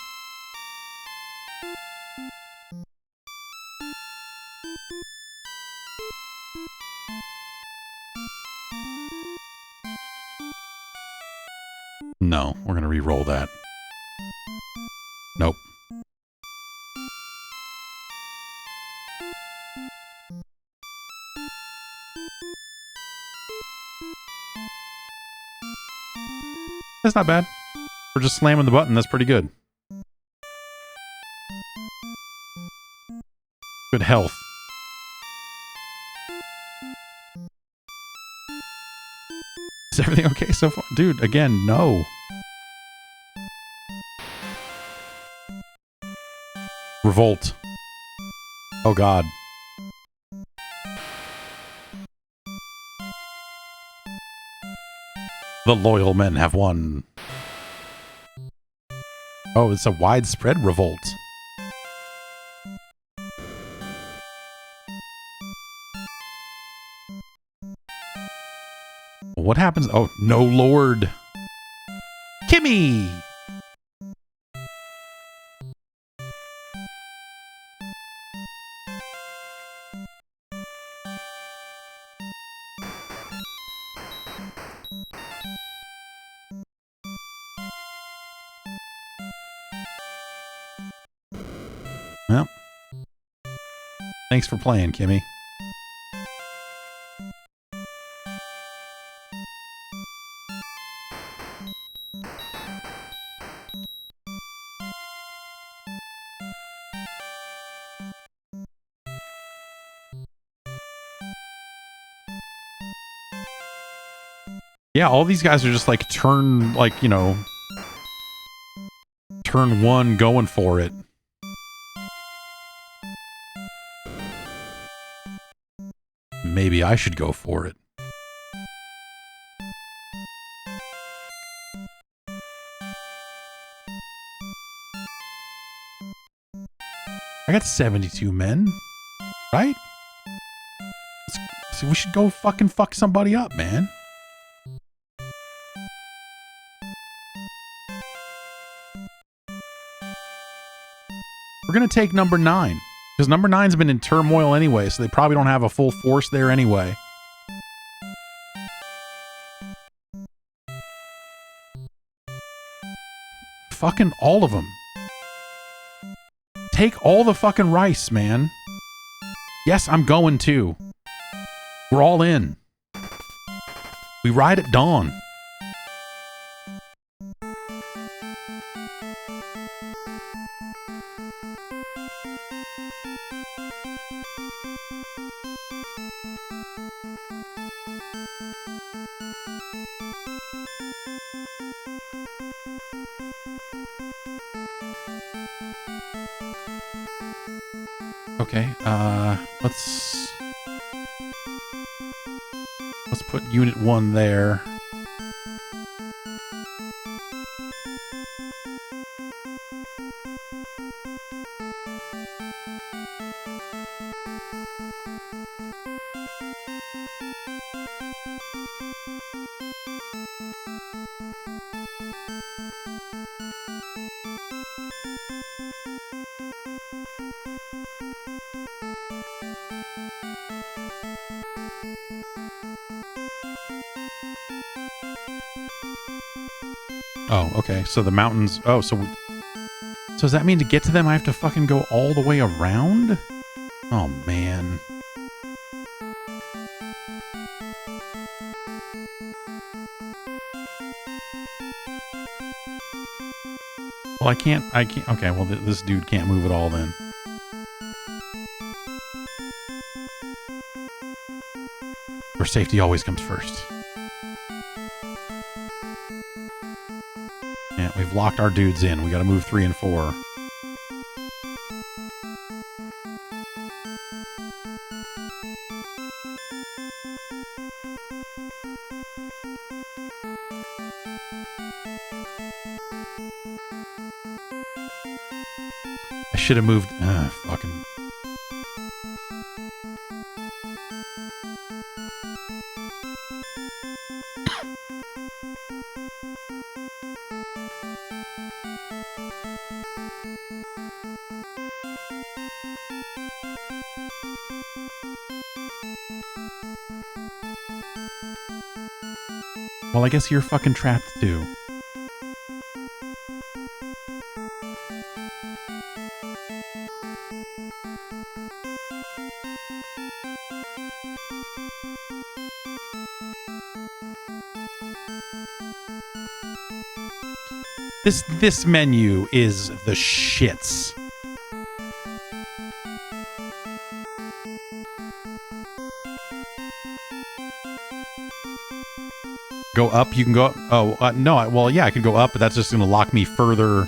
No, we're gonna re-roll that. Nope. That's not bad. We're just slamming the button. That's pretty good. Good health. Is everything okay so far? Dude, again, no. Revolt. Oh, God. The loyal men have won. Oh, it's a widespread revolt. What happens? Oh, no lord. Kimmy! Well, thanks for playing, Kimmy. Yeah, all these guys are just like turn, like, you know, turn one going for it. Maybe I should go for it. I got 72 men, right? So we should go fucking fuck somebody up, man. We're gonna take number 9. Because number 9's been in turmoil anyway, so they probably don't have a full force there anyway. Fucking all of them. Take all the fucking rice, man. Yes, I'm going too. We're all in. We ride at dawn. Okay, let's put Unit 1 there. Oh, okay. So the mountains... Oh, so does that mean to get to them I have to fucking go all the way around? Oh, man. Well, I can't... Okay, well, this dude can't move at all then. Where safety always comes first. Yeah, we've locked our dudes in. We gotta move 3 and 4. I should have moved... fucking... Well, I guess you're fucking trapped too. This menu is the shits. Go up, you can go... Oh, no, well, yeah, I could go up, but that's just going to lock me further.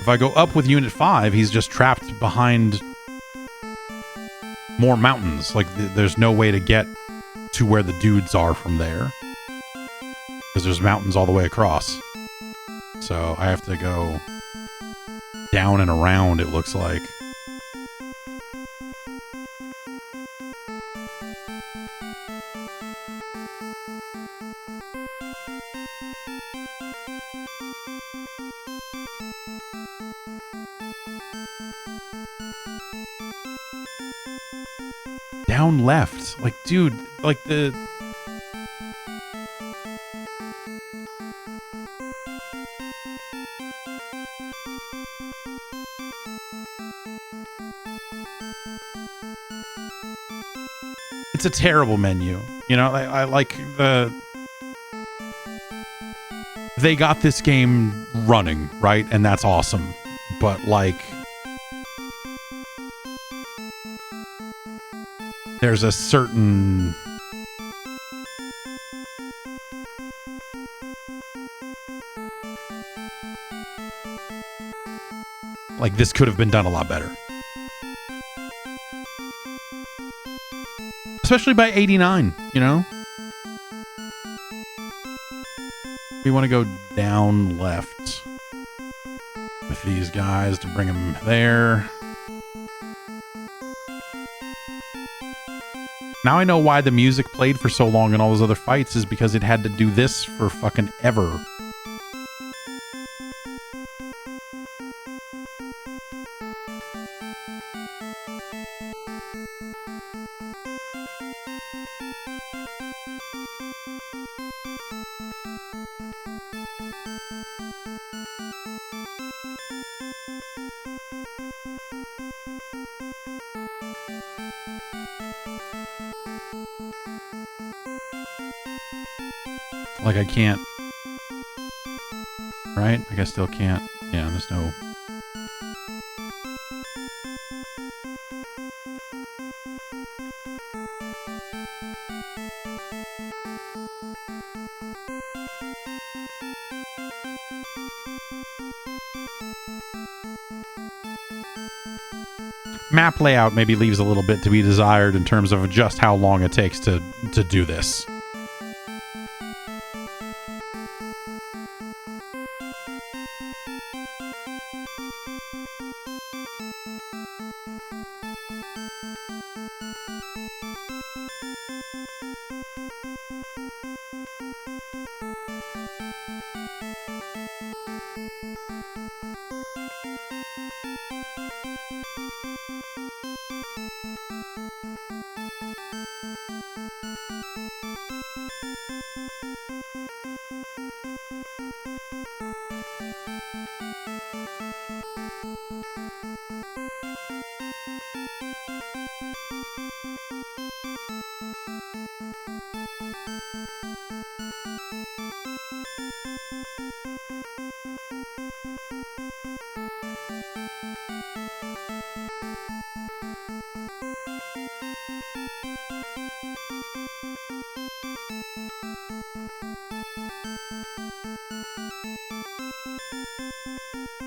If I go up with Unit 5, he's just trapped behind more mountains. Like, there's no way to get to where the dudes are from there. Because there's mountains all the way across. So I have to go down and around, it looks like. Down left. Like, dude, like the... It's a terrible menu. You know, I like the... They got this game running, right? And that's awesome. But, like... There's a certain... Like, this could have been done a lot better. Especially by 89, you know? We want to go down left with these guys to bring them there. Now I know why the music played for so long in all those other fights is because it had to do this for fucking ever. Like I can't, right? Like I still can't. Yeah, there's no... Map layout maybe leaves a little bit to be desired in terms of just how long it takes to do this.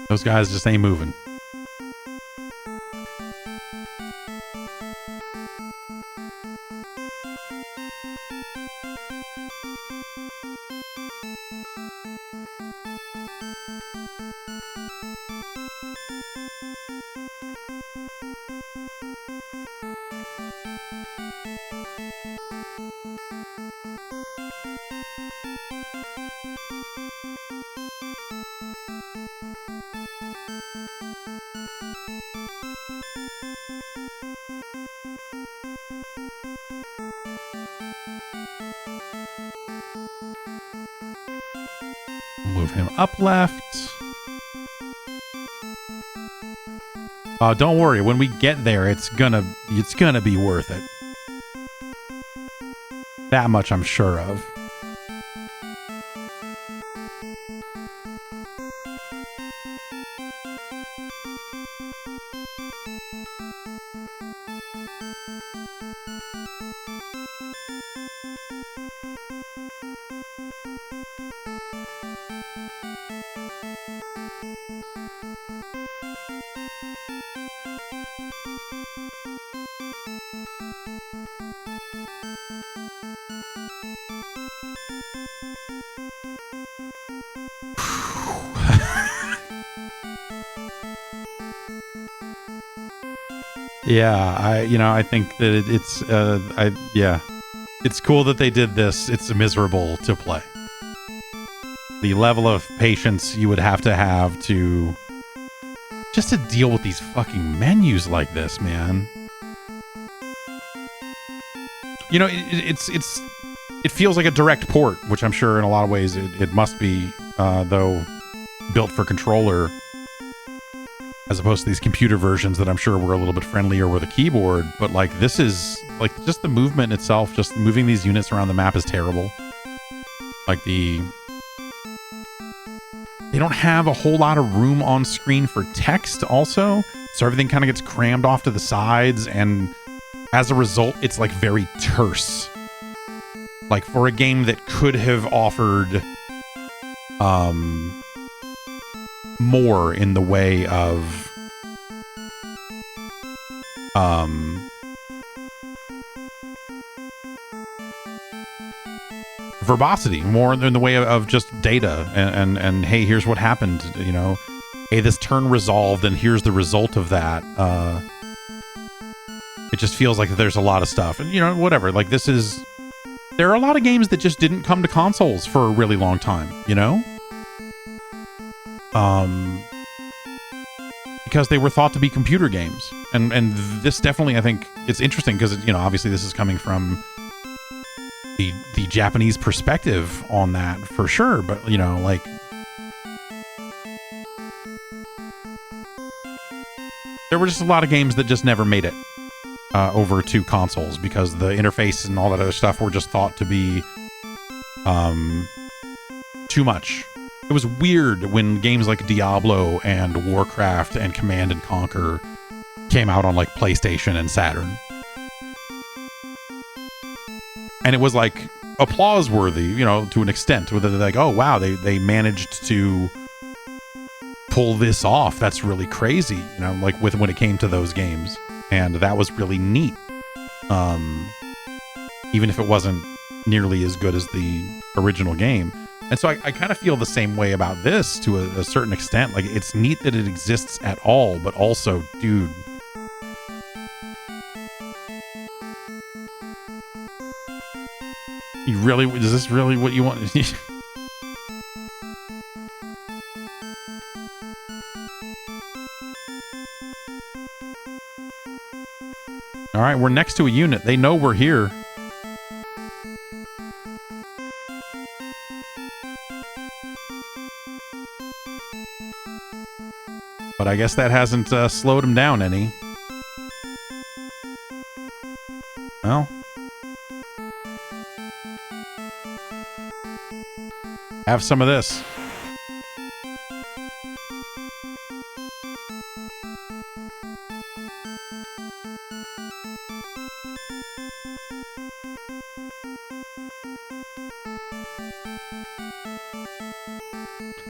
Those guys just ain't moving. Move him up left. Don't worry, when we get there, it's gonna be worth it. That much I'm sure of. Yeah, I think that it's cool that they did this. It's miserable to play. The level of patience you would have to just to deal with these fucking menus like this, man. You know, it feels like a direct port, which I'm sure in a lot of ways it must be, though built for controller, as opposed to these computer versions that I'm sure were a little bit friendlier with a keyboard. But like, this is like just the movement itself, just moving these units around the map is terrible. Like they don't have a whole lot of room on screen for text also, so everything kind of gets crammed off to the sides, and as a result, it's like very terse. Like for a game that could have offered more in the way of verbosity, more in the way of just data and hey, here's what happened, you know, hey, this turn resolved and here's the result of that. It just feels like there's a lot of stuff, and you know, whatever, like there are a lot of games that just didn't come to consoles for a really long time, you know? Because they were thought to be computer games. And this definitely, I think, it's interesting because, you know, obviously this is coming from the Japanese perspective on that for sure. But, you know, like, there were just a lot of games that just never made it over to consoles because the interface and all that other stuff were just thought to be too much. It was weird when games like Diablo and Warcraft and Command and Conquer came out on like PlayStation and Saturn. And it was like applause worthy, you know, to an extent, where they're like, oh wow, they managed to pull this off. That's really crazy, you know, like when it came to those games. And that was really neat. Even if it wasn't nearly as good as the original game. And so I kind of feel the same way about this to a certain extent. Like, it's neat that it exists at all, but also, dude, is this really what you want? All right, we're next to a unit. They know we're here. But I guess that hasn't slowed him down any. Well. Have some of this.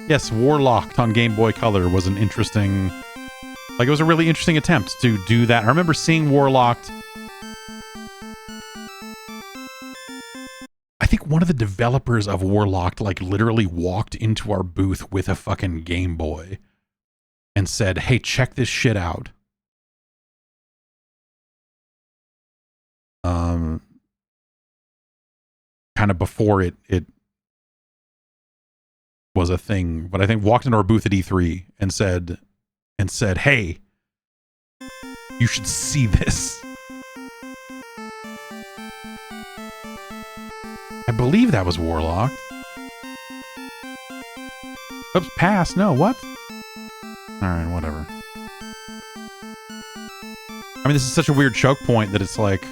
Yes, Warlocked on Game Boy Color was an interesting... Like, it was a really interesting attempt to do that. I remember seeing Warlocked. I think one of the developers of Warlocked, like, literally walked into our booth with a fucking Game Boy. and said, hey, check this shit out. Kind of before it was a thing, but I think walked into our booth at E3 and said, hey, you should see this. I believe that was Warlock. Oops, pass. No, what? Alright, whatever. I mean, this is such a weird choke point that it's like...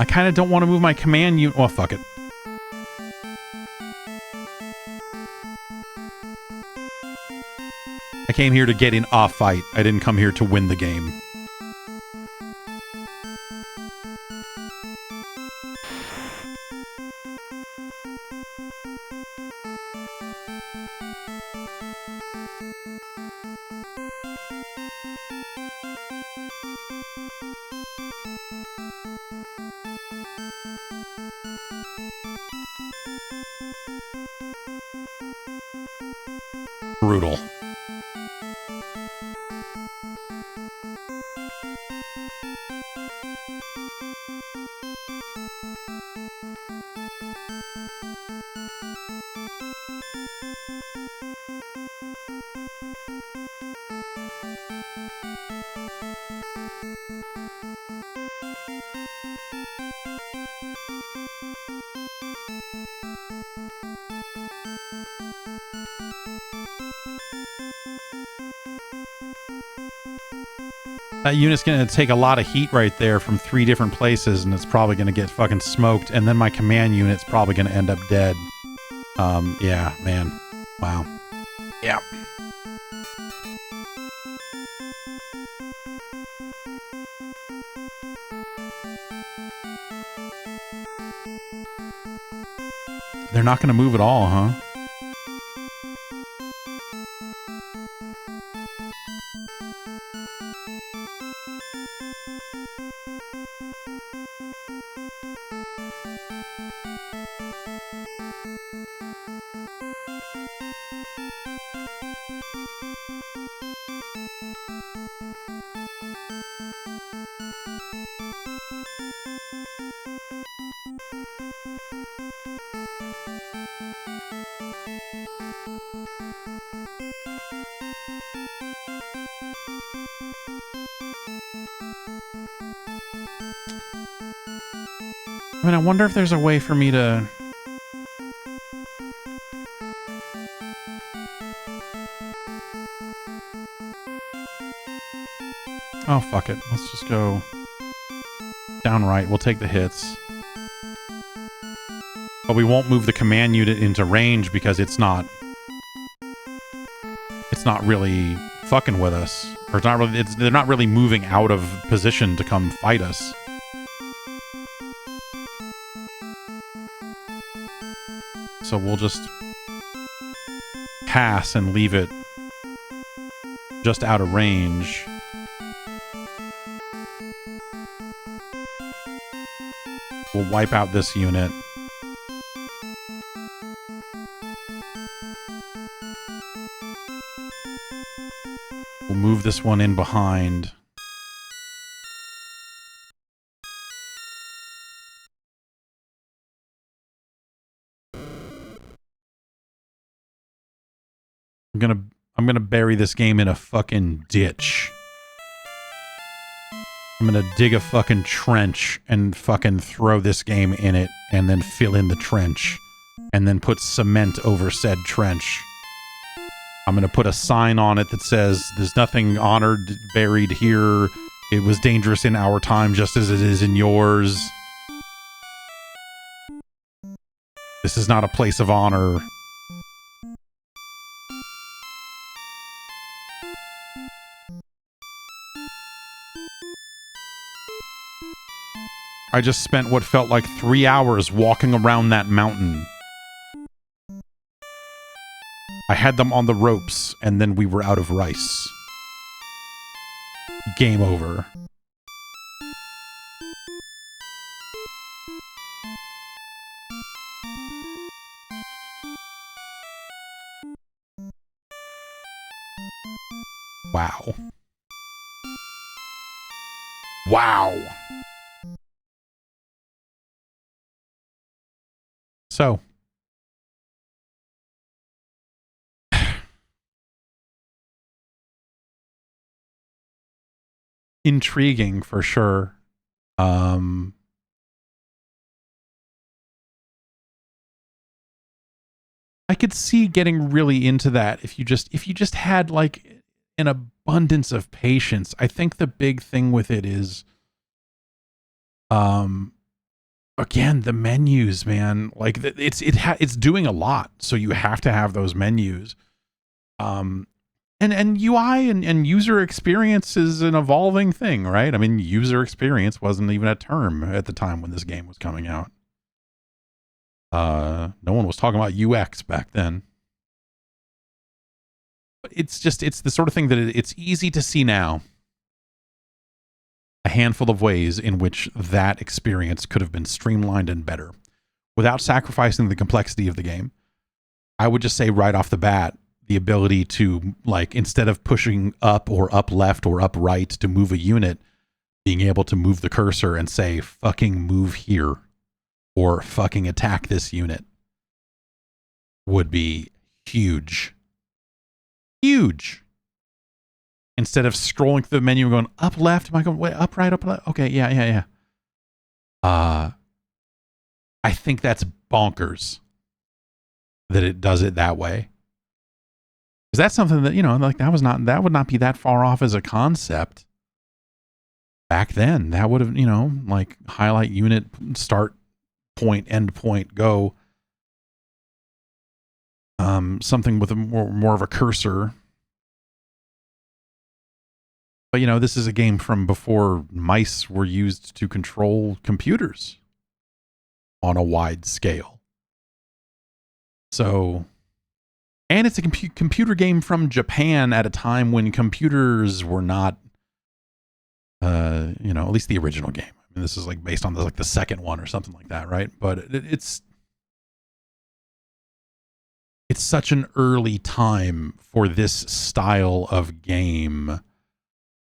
I kind of don't want to move my command unit. Well, fuck it. I came here to get in a fight. I didn't come here to win the game. Brutal. That unit's going to take a lot of heat right there from 3 different places, and it's probably going to get fucking smoked, and then my command unit's probably going to end up dead. Yeah, man. Wow. Yeah. They're not going to move at all, huh? I mean, I wonder if there's a way for me to... Oh, fuck it. Let's just go down right. We'll take the hits. But we won't move the command unit into range because it's not really fucking with us. Or it's not really, they're not really moving out of position to come fight us. So we'll just pass and leave it just out of range. We'll wipe out this unit. We'll move this one in behind. I'm gonna bury this game in a fucking ditch. I'm gonna dig a fucking trench and fucking throw this game in it and then fill in the trench and then put cement over said trench. I'm gonna put a sign on it that says there's nothing honored buried here. It was dangerous in our time just as it is in yours. This is not a place of honor. I just spent what felt like 3 hours walking around that mountain. I had them on the ropes, and then we were out of rice. Game over. Wow. Wow. So, intriguing for sure. I could see getting really into that if you just had like an abundance of patience. I think the big thing with it is again, the menus, man. Like it's doing a lot, so you have to have those menus. And UI and user experience is an evolving thing, right? I mean, user experience wasn't even a term at the time when this game was coming out. No one was talking about UX back then. But it's the sort of thing that it's easy to see now a handful of ways in which that experience could have been streamlined and better without sacrificing the complexity of the game. I would just say right off the bat, the ability to, like, instead of pushing up or up left or up right to move a unit, being able to move the cursor and say, fucking move here or fucking attack this unit would be huge. Huge. Instead of scrolling through the menu and going up left, am I going, wait, up right, up left? Okay, yeah. I think that's bonkers that it does it that way. Because that's something that, you know, like that would not be that far off as a concept back then. That would have, you know, like highlight unit, start point, end point, go. Something with a more of a cursor. But, you know, this is a game from before mice were used to control computers on a wide scale. So, and it's a computer game from Japan at a time when computers were not, you know, at least the original game. I mean, this is like based on the second one or something like that, right? But it's such an early time for this style of game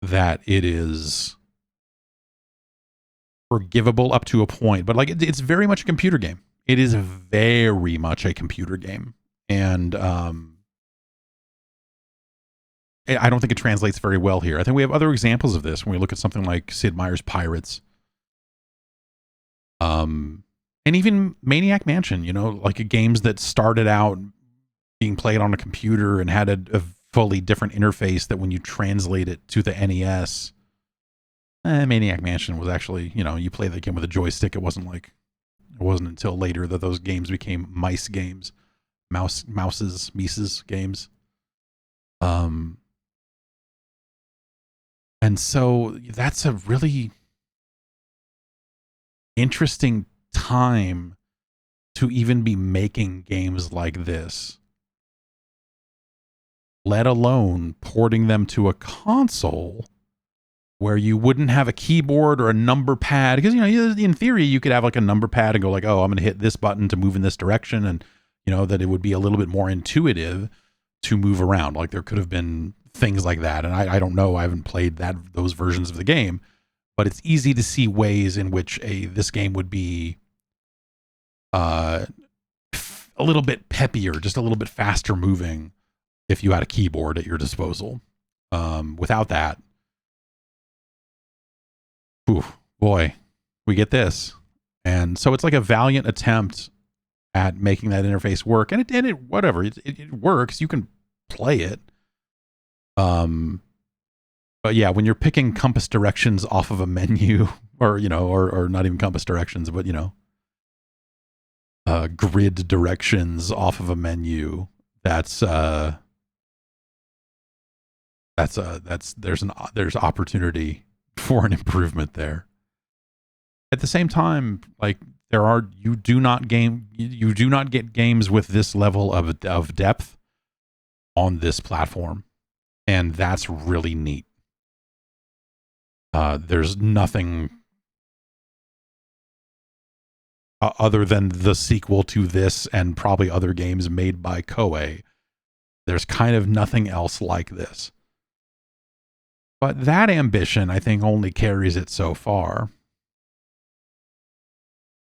that it is forgivable up to a point. But like it's very much a computer game. It is very much a computer game. And I don't think it translates very well here. I think we have other examples of this when we look at something like Sid Meier's Pirates. And even Maniac Mansion, you know, like games that started out being played on a computer and had a fully different interface that when you translate it to the NES, Maniac Mansion was actually, you know, you play the game with a joystick. It wasn't until later that those games became mice games, Mises games. And so that's a really interesting time to even be making games like this, let alone porting them to a console where you wouldn't have a keyboard or a number pad. Because, you know, in theory, you could have like a number pad and go like, oh, I'm going to hit this button to move in this direction. And, you know, that it would be a little bit more intuitive to move around. Like there could have been things like that. And I don't know. I haven't played those versions of the game. But it's easy to see ways in which this game would be a little bit peppier, just a little bit faster moving if you had a keyboard at your disposal. Without that, boy, we get this. And so it's like a valiant attempt at making that interface work. And it works. You can play it. But yeah, when you're picking compass directions off of a menu, or, you know, or not even compass directions, but, you know, grid directions off of a menu, there's opportunity for an improvement there. At the same time, like you do not get games with this level of depth on this platform, and that's really neat. There's nothing other than the sequel to this and probably other games made by Koei. There's kind of nothing else like this. But that ambition, I think, only carries it so far.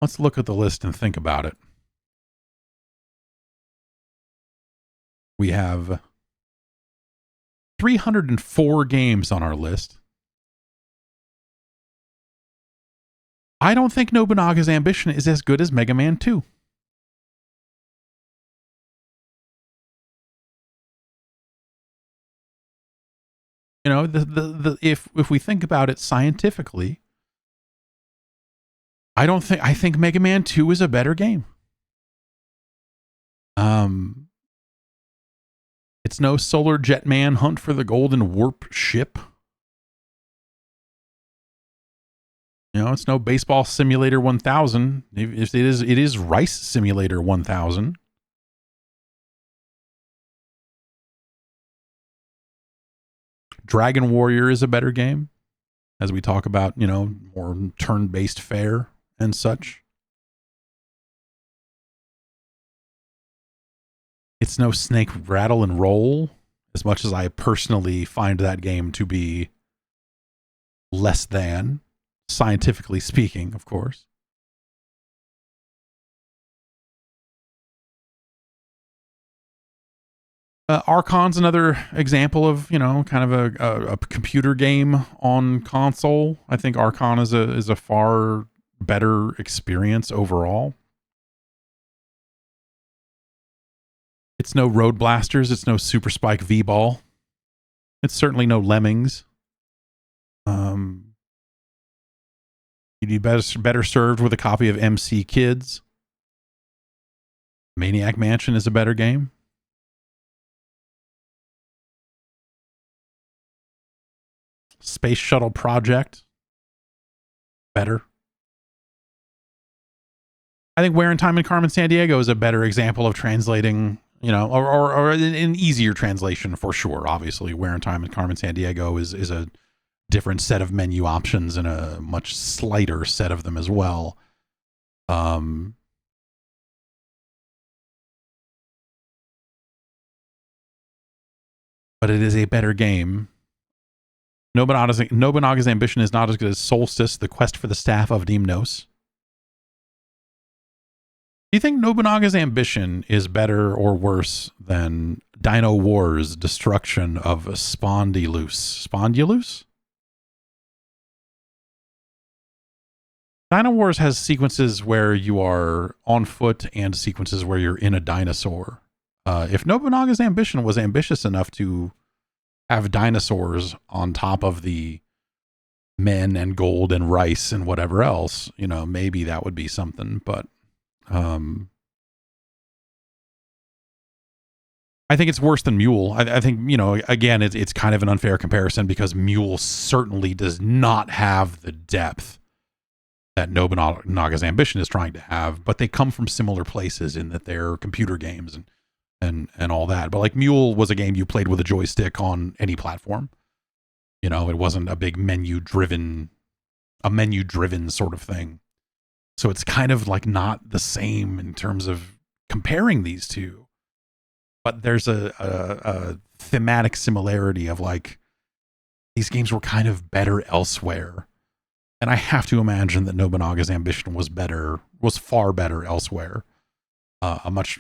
Let's look at the list and think about it. We have 304 games on our list. I don't think Nobunaga's Ambition is as good as Mega Man 2. You know, if we think about it scientifically, I think Mega Man 2 is a better game. It's no Solar Jetman Hunt for the Golden Warp Ship. You know, it's no Baseball Simulator 1000. If it is Rice Simulator 1000. Dragon Warrior is a better game, as we talk about, you know, more turn-based fare and such. It's no Snake Rattle and Roll, as much as I personally find that game to be less than, scientifically speaking, of course. Archon's another example of, you know, kind of a computer game on console. I think Archon is a far better experience overall. It's no Road Blasters. It's no Super Spike V-Ball. It's certainly no Lemmings. You'd be better served with a copy of MC Kids. Maniac Mansion is a better game. Space Shuttle Project, better. I think Where in Time and Carmen Sandiego is a better example of translating, you know, or an easier translation for sure. Obviously, Where in Time and Carmen Sandiego is a different set of menu options and a much slighter set of them as well. But it is a better game. Nobunaga's Ambition is not as good as Solstice, The Quest for the Staff of Deimnos. Do you think Nobunaga's Ambition is better or worse than Dino Wars' destruction of Spondylus? Spondylus? Dino Wars has sequences where you are on foot and sequences where you're in a dinosaur. If Nobunaga's Ambition was ambitious enough to have dinosaurs on top of the men and gold and rice and whatever else, you know, maybe that would be something. But I think it's worse than Mule. I think, you know, again, it's kind of an unfair comparison because Mule certainly does not have the depth that Nobunaga's Ambition is trying to have, but they come from similar places in that they're computer games and all that. But like Mule was a game you played with a joystick on any platform. You know, it wasn't a big menu driven sort of thing. So it's kind of like not the same in terms of comparing these two. But there's a thematic similarity of like these games were kind of better elsewhere. And I have to imagine that Nobunaga's Ambition was far better elsewhere. A much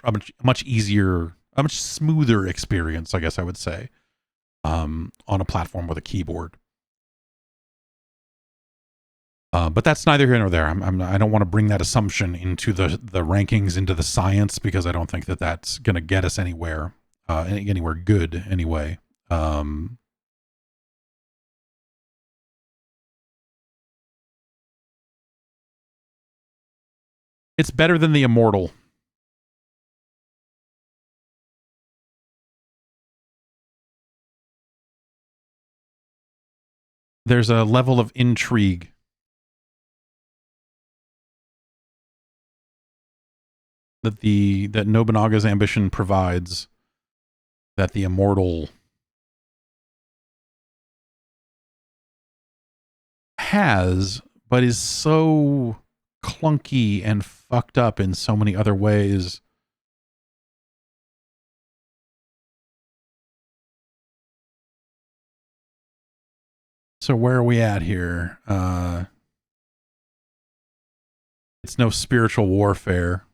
easier, a much smoother experience, I guess I would say, on a platform with a keyboard. But that's neither here nor there. I don't want to bring that assumption into the rankings, into the science, because I don't think that that's going to get us anywhere good anyway. It's better than The Immortal. There's a level of intrigue. That Nobunaga's Ambition provides that the Immortal has, but is so clunky and fucked up in so many other ways. So where are we at here? It's no spiritual warfare.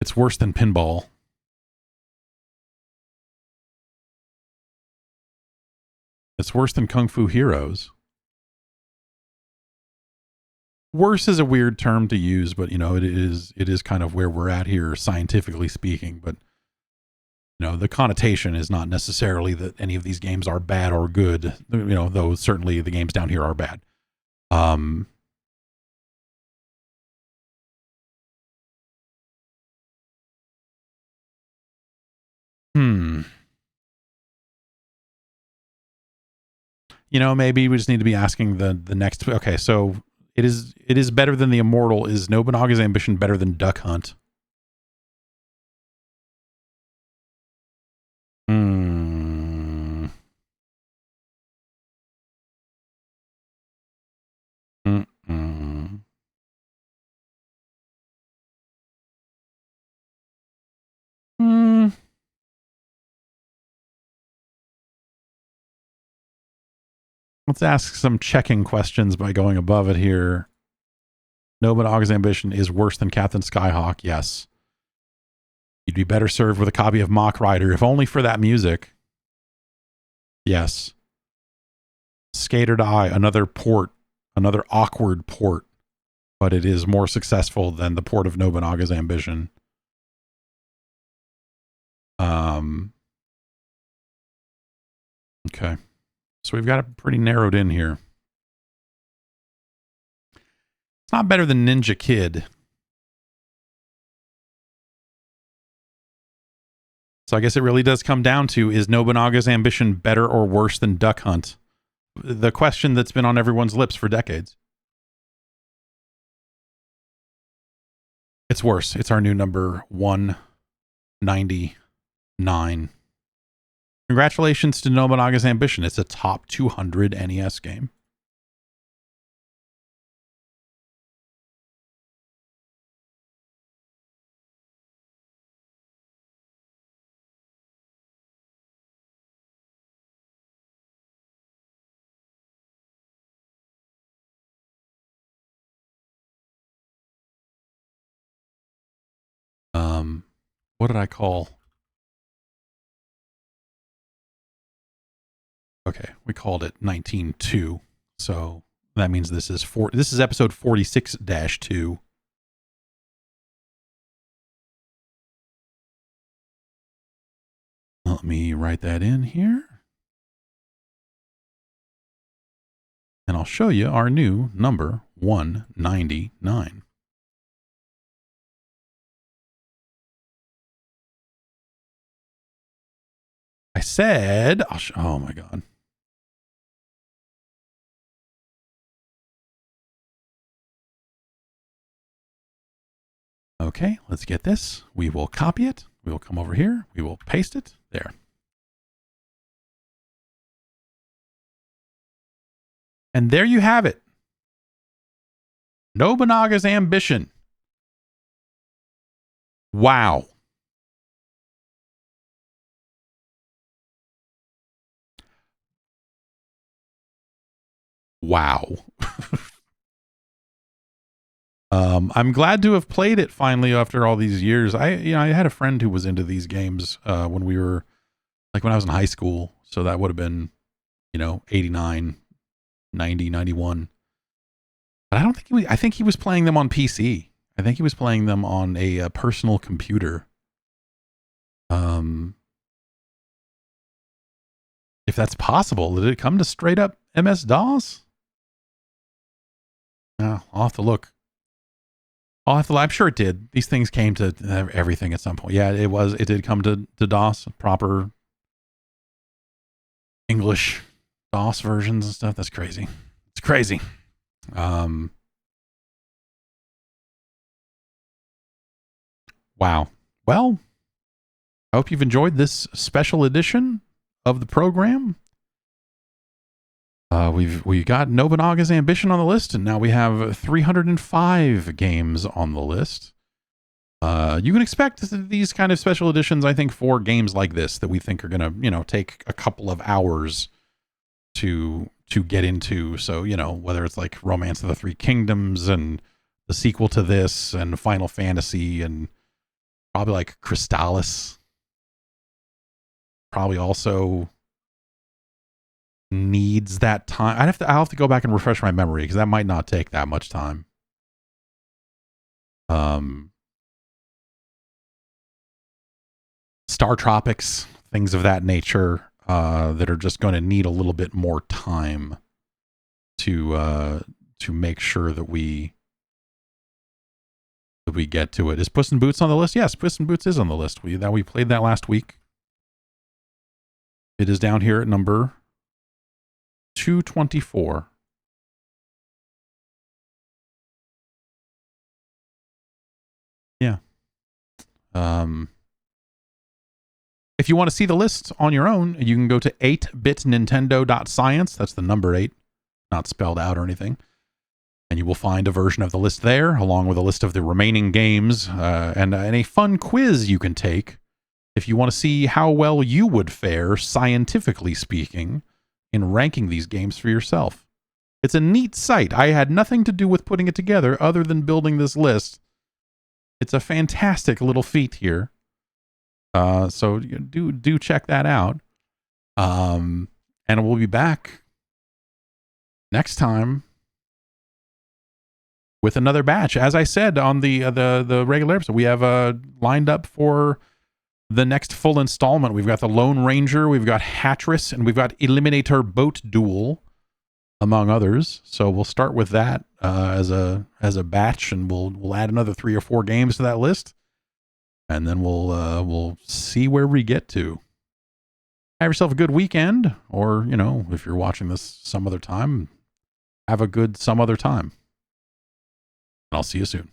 It's worse than pinball. It's worse than Kung Fu Heroes. Worse is a weird term to use, but you know, it is kind of where we're at here, scientifically speaking. But you know, the connotation is not necessarily that any of these games are bad or good. You know, though certainly the games down here are bad. You know, maybe we just need to be asking the next. Okay, so it is better than the Immortal. Is Nobunaga's Ambition better than Duck Hunt? Hmm. Mm-mm. Hmm. Let's ask some checking questions by going above it here. Nobunaga's Ambition is worse than Captain Skyhawk. Yes. You'd be better served with a copy of Mach Rider, if only for that music. Yes. Skater to Eye, another port, another awkward port, but it is more successful than the port of Nobunaga's Ambition. Okay. So we've got it pretty narrowed in here. It's not better than Ninja Kid. So I guess it really does come down to, is Nobunaga's Ambition better or worse than Duck Hunt? The question that's been on everyone's lips for decades. It's worse. It's our new number 199. Congratulations to Nobunaga's Ambition. It's a top 200 NES game. What did I call? Okay, we called it 19.2. So that means this is episode 46-2. Let me write that in here. And I'll show you our new number 199. I said, oh my God. Okay, let's get this. We will copy it. We will come over here. We will paste it there. And there you have it. Nobunaga's Ambition. Wow. Wow. I'm glad to have played it finally after all these years. I had a friend who was into these games when we were, like when I was in high school. So that would have been, 89, 90, 91. But I think he was playing them on PC. I think he was playing them on a personal computer. If that's possible, did it come to straight up MS-DOS? I'll have to look. I'm sure it did. These things came to everything at some point. Yeah, it did come to DOS, proper English DOS versions and stuff. That's crazy. It's crazy. Wow. well, I hope you've enjoyed this special edition of the program. We got Nobunaga's Ambition on the list, and now we have 305 games on the list. You can expect these kind of special editions, I think, for games like this that we think are going to, take a couple of hours to get into. So, whether it's like Romance of the Three Kingdoms and the sequel to this and Final Fantasy and probably like Crystallis. Probably also needs that time. I'll have to go back and refresh my memory because that might not take that much time. Star Tropics, things of that nature, that are just going to need a little bit more time to make sure that we get to it. Is Puss in Boots on the list? Yes, Puss in Boots is on the list. We played that last week. It is down here at number 224. Yeah. If you want to see the list on your own, you can go to 8bitnintendo.science. That's the number 8, not spelled out or anything. And you will find a version of the list there, along with a list of the remaining games, and a fun quiz you can take if you want to see how well you would fare, scientifically speaking, in ranking these games for yourself. It's a neat site. I had nothing to do with putting it together other than building this list. It's a fantastic little feat here. So do check that out. And we'll be back next time with another batch. As I said on the regular episode, we have lined up for the next full installment. We've got the Lone Ranger, we've got Hattress, and we've got Eliminator Boat Duel, among others. So we'll start with that as a batch, and we'll add another 3 or 4 games to that list, and then we'll see where we get to. Have yourself a good weekend, or if you're watching this some other time, have a good some other time. And I'll see you soon.